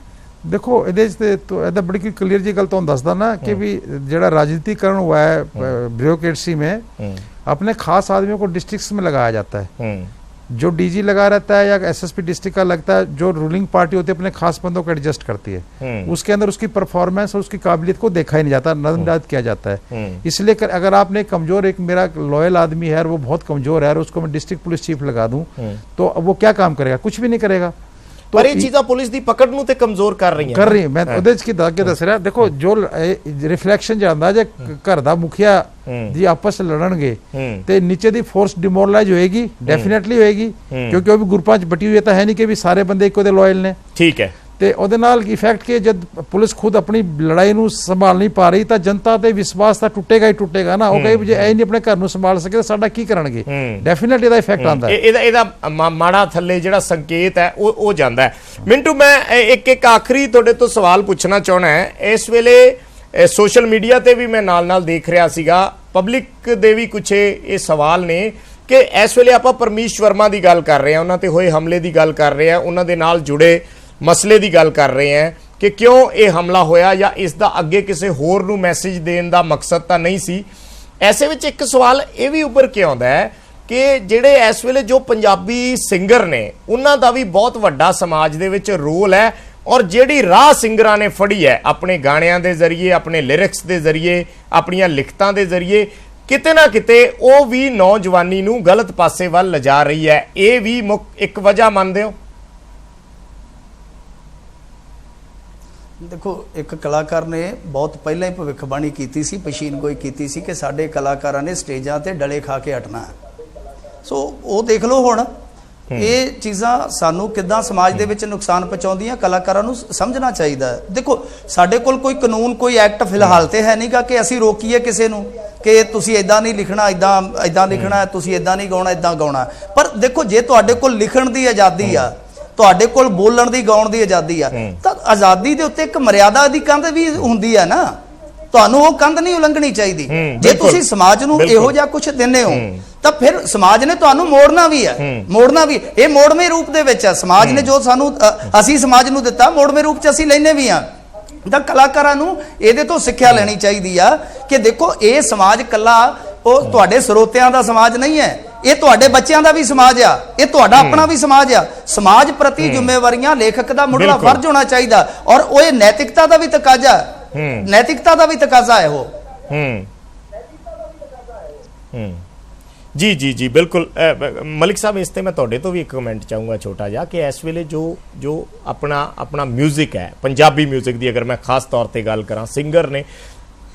ਦੇਖੋ ਇਹਦੇ 'ਚ ਤੇ ਇਹਦਾ ਬੜੀ ਕਲੀਅਰ ਜੀ ਗੱਲ ਤੁਹਾਨੂੰ ਦੱਸਦਾ ਨਾ ਕਿ ਵੀ ਜਿਹੜਾ राजनीतिकरण हुआ है ब्यूरोक्रेसी में, अपने खास आदमियों को डिस्ट्रिक्ट्स में लगाया जाता है। जो डीजी लगा रहता है या एसएसपी डिस्ट्रिक्ट का लगता है, जो रूलिंग पार्टी होती है अपने खास बंदों को एडजस्ट करती है, उसके अंदर उसकी परफॉर्मेंस और उसकी काबिलियत को देखा ही नहीं जाता, नजरअंदाज किया जाता है। इसलिए अगर आपने कमजोर, एक मेरा लॉयल आदमी है वो बहुत कमजोर है और उसको मैं डिस्ट्रिक्ट पुलिस चीफ लगा दूं तो वो क्या काम करेगा? कुछ भी नहीं करेगा। पर ये चीज़ां पुलिस दी पकड़ नूं ते कमजोर कर रही है। मैं ਉਹਦੇ ਚ ਕੀ ਦੱਸ ਰਿਹਾ, ਦੇਖੋ ਜੋ ਰਿਫਲੈਕਸ਼ਨ ਜਾਂਦਾ ਜੇ ਘਰ ਦਾ ਮੁਖੀਆ ਜੀ ਆਪਸ ਲੜਨਗੇ ਤੇ ਨੀਚੇ ਦੀ ਫੋਰਸ ਡਿਮੋਰਲਾਈਜ਼ ਹੋਏਗੀ, ਡੈਫੀਨਿਟਲੀ ਹੋਏਗੀ, ਕਿਉਂਕਿ ਉਹ ਵੀ ਗਰੁੱਪਾਂ 'ਚ ਬਟੀ ਹੋਈ ਹੈ, ਤਾਂ ਹੈ ਨਹੀਂ ਕਿ ਵੀ ਸਾਰੇ ਬੰਦੇ ਇੱਕੋ ਦੇ ਲਾਇਲ ਨੇ। ਠੀਕ ਹੈ। ਤੇ ਉਹਦੇ ਨਾਲ ਇਫੈਕਟ ਕਿ ਜਦ ਪੁਲਿਸ ਖੁਦ ਆਪਣੀ ਲੜਾਈ ਨੂੰ ਸੰਭਾਲ ਨਹੀਂ ਪਾ ਰਹੀ ਤਾਂ ਜਨਤਾ ਤੇ ਵਿਸ਼ਵਾਸ ਤਾਂ ਟੁੱਟੇਗਾ ਹੀ ਟੁੱਟੇਗਾ ਨਾ। ਉਹ ਕਹੇ ਜੇ ਐ ਨਹੀਂ ਆਪਣੇ ਘਰ ਨੂੰ ਸੰਭਾਲ ਸਕੇ ਤਾਂ ਸਾਡਾ ਕੀ ਕਰਨਗੇ? ਡੈਫੀਨਿਟਲੀ ਇਹਦਾ ਇਫੈਕਟ ਆਉਂਦਾ ਹੈ। ਇਹਦਾ ਮਾੜਾ ਥੱਲੇ ਜਿਹੜਾ ਸੰਕੇਤ ਹੈ ਉਹ ਜਾਂਦਾ ਹੈ। ਮਿੰਟੂ, ਮੈਂ ਇੱਕ ਆਖਰੀ ਤੁਹਾਡੇ ਤੋਂ ਸਵਾਲ ਪੁੱਛਣਾ ਚਾਹਣਾ ਹੈ। ਇਸ ਵੇਲੇ ਸੋਸ਼ਲ ਮੀਡੀਆ ਤੇ ਵੀ ਮੈਂ ਨਾਲ ਦੇਖ ਰਿਹਾ ਸੀਗਾ, ਪਬਲਿਕ ਦੇ ਵੀ ਕੁਛ ਇਹ ਸਵਾਲ ਨੇ ਕਿ ਇਸ ਵੇਲੇ ਆਪਾਂ ਪਰਮੀਸ਼ ਵਰਮਾ ਦੀ ਗੱਲ ਕਰ ਰਹੇ ਹਾਂ, ਉਹਨਾਂ ਤੇ ਹੋਏ ਹਮਲੇ ਦੀ ਗੱਲ ਕਰ ਰਹੇ ਹਾਂ, ਉਹਨਾਂ ਦੇ ਨਾਲ ਜੁੜੇ ਮਸਲੇ ਦੀ ਗੱਲ ਕਰ ਰਹੇ ਹਾਂ ਕਿ ਕਿਉਂ ਇਹ ਹਮਲਾ ਹੋਇਆ ਜਾਂ ਇਸ ਦਾ ਅੱਗੇ ਕਿਸੇ ਹੋਰ ਨੂੰ ਮੈਸੇਜ ਦੇਣ ਦਾ ਮਕਸਦ ਤਾਂ ਨਹੀਂ ਸੀ। ਐਸੇ ਵਿੱਚ ਇੱਕ ਸਵਾਲ ਇਹ ਵੀ ਉੱਭਰ ਕੇ ਆਉਂਦਾ ਹੈ ਕਿ ਜਿਹੜੇ ਇਸ ਵੇਲੇ ਜੋ ਪੰਜਾਬੀ ਸਿੰਗਰ ਨੇ ਉਹਨਾਂ ਦਾ ਵੀ ਬਹੁਤ ਵੱਡਾ ਸਮਾਜ ਦੇ ਵਿੱਚ ਰੋਲ ਹੈ, ਔਰ ਜਿਹੜੀ ਰਾਹ ਸਿੰਗਰਾਂ ਨੇ ਫੜੀ ਹੈ ਆਪਣੇ ਗਾਣਿਆਂ ਦੇ ਜ਼ਰੀਏ, ਆਪਣੇ ਲਿਰਿਕਸ ਦੇ ਜ਼ਰੀਏ, ਆਪਣੀਆਂ ਲਿਖਤਾਂ ਦੇ ਜ਼ਰੀਏ, ਕਿਤੇ ਨਾ ਕਿਤੇ ਉਹ ਵੀ ਨੌਜਵਾਨੀ ਨੂੰ ਗਲਤ ਪਾਸੇ ਵੱਲ ਲਿਜਾ ਰਹੀ ਹੈ। ਇਹ ਵੀ ਇੱਕ ਵਜ੍ਹਾ ਮੰਨਦੇ ਹੋ? ਦੇਖੋ, ਇੱਕ ਕਲਾਕਾਰ ਨੇ ਬਹੁਤ ਪਹਿਲਾਂ ਹੀ ਭਵਿੱਖਬਾਣੀ ਕੀਤੀ ਸੀ, ਪੇਸ਼ੀਨਗੋਈ ਕੀਤੀ ਸੀ ਕਿ ਸਾਡੇ ਕਲਾਕਾਰਾਂ ਨੇ ਸਟੇਜਾਂ ਤੇ ਡਲੇ ਖਾ ਕੇ ਹਟਣਾ ਹੈ। ਸੋ ਉਹ ਦੇਖ ਲਓ ਹੁਣ ਇਹ ਚੀਜ਼ਾਂ ਸਾਨੂੰ ਕਿੱਦਾਂ ਸਮਾਜ ਦੇ ਵਿੱਚ ਨੁਕਸਾਨ ਪਹੁੰਚਾਉਂਦੀਆਂ, ਕਲਾਕਾਰਾਂ ਨੂੰ ਸਮਝਣਾ ਚਾਹੀਦਾ ਹੈ। ਦੇਖੋ, ਸਾਡੇ ਕੋਲ ਕੋਈ ਕਾਨੂੰਨ, ਕੋਈ ਐਕਟ ਫਿਲਹਾਲ ਤੇ ਹੈ ਨਹੀਂਗਾ ਕਿ ਅਸੀਂ ਰੋਕੀਏ ਕਿਸੇ ਨੂੰ ਕਿ ਤੁਸੀਂ ਇਦਾਂ ਨਹੀਂ ਲਿਖਣਾ, ਇਦਾਂ ਲਿਖਣਾ, ਤੁਸੀਂ ਇਦਾਂ ਨਹੀਂ ਗਾਉਣਾ, ਇਦਾਂ ਗਾਉਣਾ। ਪਰ ਦੇਖੋ, ਜੇ ਤੁਹਾਡੇ ਕੋਲ ਲਿਖਣ ਦੀ ਆਜ਼ਾਦੀ ਆ, ਤੁਹਾਡੇ ਕੋਲ ਬੋਲਣ ਦੀ, ਗਾਉਣ ਦੀ ਆਜ਼ਾਦੀ ਆ, ਤਾਂ ਆਜ਼ਾਦੀ ਦੇ ਉੱਤੇ ਇੱਕ ਮਰਿਆਦਾ ਦੀ ਕੰਧ ਵੀ ਹੁੰਦੀ ਆ ਨਾ। ਤੁਹਾਨੂੰ ਉਹ ਕੰਧ ਨਹੀਂ ਉਲੰਘਣੀ ਚਾਹੀਦੀ। ਜੇ ਤੁਸੀਂ ਸਮਾਜ ਨੂੰ ਇਹੋ ਜਿਹਾ ਕੁਝ ਦਿੰਦੇ ਹੋ ਤਾਂ ਫਿਰ ਸਮਾਜ ਨੇ ਤੁਹਾਨੂੰ ਮੋੜਨਾ ਵੀ ਹੈ, ਮੋੜਨਾ ਵੀ। ਇਹ ਮੋੜਵੇਂ ਰੂਪ ਦੇ ਵਿੱਚ ਹੈ। ਸਮਾਜ ਨੇ ਜੋ ਸਾਨੂੰ ਅਸੀਂ ਸਮਾਜ ਨੂੰ ਦਿੱਤਾ, ਮੋੜਵੇਂ ਰੂਪ 'ਚ ਅਸੀਂ ਲੈਨੇ ਵੀ ਆ। ਤਾਂ ਕਲਾਕਾਰਾਂ ਨੂੰ ਇਹਦੇ ਤੋਂ ਸਿੱਖਿਆ ਲੈਣੀ ਚਾਹੀਦੀ ਆ ਕਿ ਦੇਖੋ, ਇਹ ਸਮਾਜ ਕੱਲਾ ਉਹ ਤੁਹਾਡੇ ਸਰੋਤਿਆਂ ਦਾ ਸਮਾਜ ਨਹੀਂ ਹੈ, ਇਹ ਤੁਹਾਡੇ ਬੱਚਿਆਂ ਦਾ ਵੀ ਸਮਾਜ ਆ, ਇਹ ਤੁਹਾਡਾ ਆਪਣਾ ਵੀ ਸਮਾਜ ਆ। ਸਮਾਜ ਪ੍ਰਤੀ ਜ਼ਿੰਮੇਵਾਰੀਆਂ ਲੇਖਕ ਦਾ ਮੁੱਢਲਾ ਫਰਜ਼ ਹੋਣਾ ਚਾਹੀਦਾ, ਔਰ ਉਹ ਇਹ ਨੈਤਿਕਤਾ ਦਾ ਵੀ ਤਕਾਜ਼ਾ, ਨੈਤਿਕਤਾ ਦਾ ਵੀ ਤਕਾਜ਼ਾ ਹੈ ਉਹ। ਜੀ ਜੀ ਜੀ ਬਿਲਕੁਲ। ਮਲਿਕ ਸਾਹਿਬ, ਇਸ ਤੇ ਮੈਂ ਤੁਹਾਡੇ ਤੋਂ ਵੀ ਇੱਕ ਕਮੈਂਟ ਚਾਹੂੰਗਾ ਛੋਟਾ ਜਿਹਾ ਕਿ ਇਸ ਵੇਲੇ ਜੋ ਆਪਣਾ ਮਿਊਜ਼ਿਕ ਹੈ, ਪੰਜਾਬੀ ਮਿਊਜ਼ਿਕ ਦੀ ਅਗਰ ਮੈਂ ਖਾਸ ਤੌਰ ਤੇ ਗੱਲ ਕਰਾਂ, ਸਿੰਗਰ ਨੇ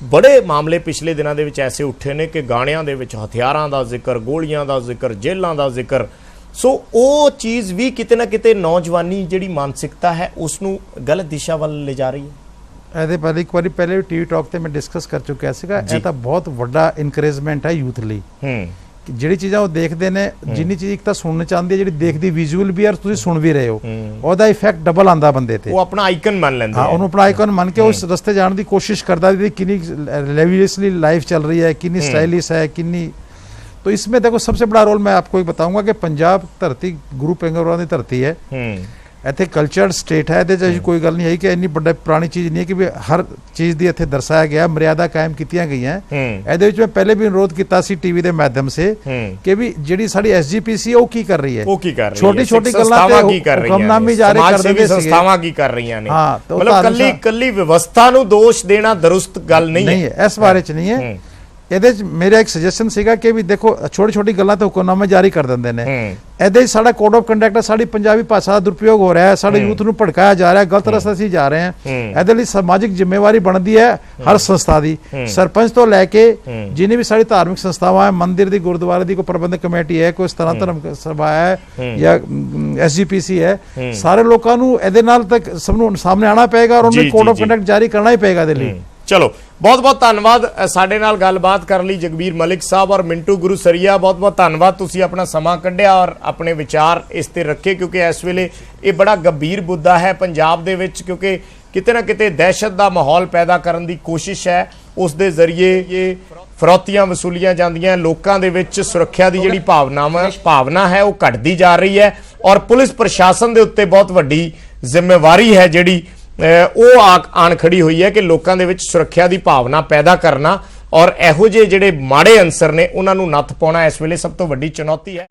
ਬੜੇ ਮਾਮਲੇ ਪਿਛਲੇ ਦਿਨਾਂ ਦੇ ਵਿੱਚ ਐਸੇ ਉੱਠੇ ਨੇ ਕਿ ਗਾਣਿਆਂ ਦੇ ਵਿੱਚ ਹਥਿਆਰਾਂ ਦਾ ਜ਼ਿਕਰ, ਗੋਲੀਆਂ ਦਾ ਜ਼ਿਕਰ, ਜੇਲ੍ਹਾਂ ਦਾ ਜ਼ਿਕਰ। ਸੋ ਉਹ ਚੀਜ਼ ਵੀ ਕਿਤੇ ਨਾ ਕਿਤੇ ਨੌਜਵਾਨੀ ਜਿਹੜੀ ਮਾਨਸਿਕਤਾ ਹੈ ਉਸ ਨੂੰ ਗਲਤ ਦਿਸ਼ਾ ਵੱਲ ਲਿਜਾ ਰਹੀ ਹੈ। ਇਹਦੇ ਬਾਰੇ ਇੱਕ ਵਾਰੀ ਪਹਿਲੇ ਟੀਵੀ ਟਾਕ ਤੇ ਮੈਂ ਡਿਸਕਸ ਕਰ ਚੁੱਕਿਆ ਸੀਗਾ। ਇਹ ਤਾਂ ਬਹੁਤ ਵੱਡਾ ਇਨਕਰੇਜਮੈਂਟ ਹੈ ਯੂਥ ਲਈ। ਜਿਹੜੀ ਚੀਜ਼ਾਂ ਉਹ ਦੇਖਦੇ ਨੇ, ਜਿੰਨੀ ਚੀਜ਼ ਇੱਕ ਤਾਂ ਸੁਣਨਾ ਚਾਹੁੰਦੀ ਹੈ, ਜਿਹੜੀ ਦੇਖਦੀ ਵਿਜ਼ੂਅਲ ਵੀ, ਔਰ ਤੁਸੀਂ ਸੁਣ ਵੀ ਰਹੇ ਹੋ, ਉਹਦਾ ਇਫੈਕਟ ਡਬਲ ਆਂਦਾ ਬੰਦੇ ਤੇ। ਉਹ ਆਪਣਾ ਆਈਕਨ ਮੰਨ ਲੈਂਦੇ, ਹਾਂ, ਉਹਨੂੰ ਆਪਣਾ ਆਈਕਨ ਮੰਨ ਕੇ ਉਸ ਰਸਤੇ ਜਾਣ ਦੀ ਕੋਸ਼ਿਸ਼ ਕਰਦਾ ਵੀ ਕਿੰਨੀ लेवियसली लाइफ चल रही है, कितनी स्टाइलिश है, कितनी। तो इसमें देखो, सबसे बड़ा रोल मैं आपको एक बताऊंगा कि पंजाब धरती गुरु पेंगोरा की धरती है, ਇੱਥੇ ਕਲਚਰਡ ਸਟੇਟ ਹੈ। ਇਹਦੇ 'ਚ ਕੋਈ ਗੱਲ ਨਹੀਂ ਹੈ ਕਿ ਇੰਨੀ ਵੱਡਾ ਪੁਰਾਣੀ ਚੀਜ਼ ਨਹੀਂ ਹੈ ਕਿ ਵੀ ਹਰ ਚੀਜ਼ ਦੀ ਇੱਥੇ ਦਰਸਾਇਆ ਗਿਆ, ਮਰਿਆਦਾ ਕਾਇਮ ਕੀਤੀਆਂ ਗਈਆਂ। ਇਹਦੇ ਵਿੱਚ ਮੈਂ ਪਹਿਲੇ ਵੀ ਅਨੁਰੋਧ ਕੀਤਾ ਸੀ ਟੀਵੀ ਦੇ ਮਾਧਿਅਮ ਸੇ ਕਿ ਵੀ ਜਿਹੜੀ ਸਾਡੀ ਐਸਜੀਪੀਸੀ ਉਹ ਕੀ ਕਰ ਰਹੀ ਹੈ, ਛੋਟੀ ਛੋਟੀ ਗੱਲਾਂ ਤੇ ਹੁਕਮਨਾਮੇ ਜਾਰੀ ਕਰ ਦਿੰਦੇ ਸੀ, ਸੰਸਥਾਵਾਂ ਕੀ ਕਰ ਰਹੀਆਂ ਨੇ। ਹਾਂ, ਮਤਲਬ ਕੱਲੀ ਵਿਵਸਥਾ ਨੂੰ ਦੋਸ਼ ਦੇਣਾ ਦਰੁਸਤ ਗੱਲ ਨਹੀਂ ਹੈ, ਇਸ ਬਾਰੇ 'ਚ ਨਹੀਂ ਹੈ। ਇਹਦੇ 'ਚ ਮੇਰਾ ਇੱਕ ਸੁਜੈਸ਼ਨ ਸੀਗਾ ਕਿ ਵੀ ਦੇਖੋ, ਛੋਟੀ ਛੋਟੀ ਗੱਲਾਂ ਤੇ ਹੁਕਮਨਾਮੇ ਜਾਰੀ ਕਰ ਦਿੰਦੇ ਨੇ। ਇਹਦੇ 'ਚ ਸਾਡਾ ਕੋਡ ਆਫ ਕੰਡਕਟ, ਸਾਡੀ ਪੰਜਾਬੀ ਭਾਸ਼ਾ ਦਾ ਦੁਰਪਯੋਗ ਹੋ ਰਿਹਾ ਹੈ, ਸਾਡੇ ਯੂਥ ਨੂੰ ਭੜਕਾਇਆ ਜਾ ਰਿਹਾ ਹੈ, ਗਲਤ ਰਸਤੇ ਅਸੀਂ ਜਾ ਰਹੇ ਹਾਂ। ਇਹਦੇ ਲਈ ਸਮਾਜਿਕ ਜ਼ਿੰਮੇਵਾਰੀ ਬਣਦੀ ਹੈ ਹਰ ਸੰਸਥਾ ਦੀ, ਸਰਪੰਚ ਤੋਂ ਲੈ ਕੇ ਜਿੰਨੀ ਵੀ ਸਾਡੀ ਧਾਰਮਿਕ ਸੰਸਥਾਵਾਂ ਹੈ, ਮੰਦਿਰ ਦੀ, ਗੁਰਦੁਆਰੇ ਦੀ ਕੋਈ ਪ੍ਰਬੰਧਕ ਕਮੇਟੀ ਹੈ, ਕੋਈ ਸਥਾਨਕ ਧਰਮ ਸਭਾ ਹੈ ਜਾਂ ਐਸਜੀਪੀਸੀ ਹੈ, ਸਾਰੇ ਲੋਕਾਂ ਨੂੰ ਇਹਦੇ ਨਾਲ ਤੱਕ ਸਭ ਨੂੰ ਸਾਹਮਣੇ ਆਉਣਾ ਪਏਗਾ ਔਰ ਉਹਨੂੰ ਕੋਡ ਆਫ ਕੰਡਕਟ ਜਾਰੀ ਕਰਨਾ ਹੀ ਪਏਗਾ ਇਹਦੇ ਲਈ। ਚਲੋ, ਬਹੁਤ ਬਹੁਤ ਧੰਨਵਾਦ ਸਾਡੇ ਨਾਲ ਗੱਲਬਾਤ ਕਰਨ ਲਈ ਜਗਬੀਰ ਮਲਿਕ ਸਾਹਿਬ ਔਰ ਮਿੰਟੂ ਗੁਰੂਸਰੀਆ। ਬਹੁਤ ਬਹੁਤ ਧੰਨਵਾਦ, ਤੁਸੀਂ ਆਪਣਾ ਸਮਾਂ ਕੱਢਿਆ ਔਰ ਆਪਣੇ ਵਿਚਾਰ ਇਸ ਤੇ ਰੱਖੇ, ਕਿਉਂਕਿ ਇਸ ਵੇਲੇ ਇਹ ਬੜਾ ਗੰਭੀਰ ਮੁੱਦਾ ਹੈ ਪੰਜਾਬ ਦੇ ਵਿੱਚ, ਕਿਉਂਕਿ ਕਿਤੇ ਨਾ ਕਿਤੇ ਦਹਿਸ਼ਤ ਦਾ ਮਾਹੌਲ ਪੈਦਾ ਕਰਨ ਦੀ ਕੋਸ਼ਿਸ਼ ਹੈ। ਉਸ ਦੇ ਜ਼ਰੀਏ ਇਹ ਫਰੌਤੀਆਂ ਵਸੂਲੀਆਂ ਜਾਂਦੀਆਂ, ਲੋਕਾਂ ਦੇ ਵਿੱਚ ਸੁਰੱਖਿਆ ਦੀ ਜਿਹੜੀ ਭਾਵਨਾ ਹੈ ਉਹ ਘਟਦੀ ਜਾ ਰਹੀ ਹੈ ਔਰ ਪੁਲਿਸ ਪ੍ਰਸ਼ਾਸਨ ਦੇ ਉੱਤੇ ਬਹੁਤ ਵੱਡੀ ਜ਼ਿੰਮੇਵਾਰੀ ਹੈ ਜਿਹੜੀ ਉਹ ਆਣ ਖੜੀ ਹੋਈ ਹੈ ਕਿ ਲੋਕਾਂ ਦੇ ਵਿੱਚ ਸੁਰੱਖਿਆ ਦੀ ਭਾਵਨਾ ਪੈਦਾ ਕਰਨਾ ਔਰ ਇਹੋ ਜਿਹੇ ਜਿਹੜੇ ਮਾੜੇ ਅੰਸਰ ਨੇ ਉਹਨਾਂ ਨੂੰ ਨੱਥ ਪਾਉਣਾ ਇਸ ਵੇਲੇ ਸਭ ਤੋਂ ਵੱਡੀ ਚੁਣੌਤੀ ਹੈ।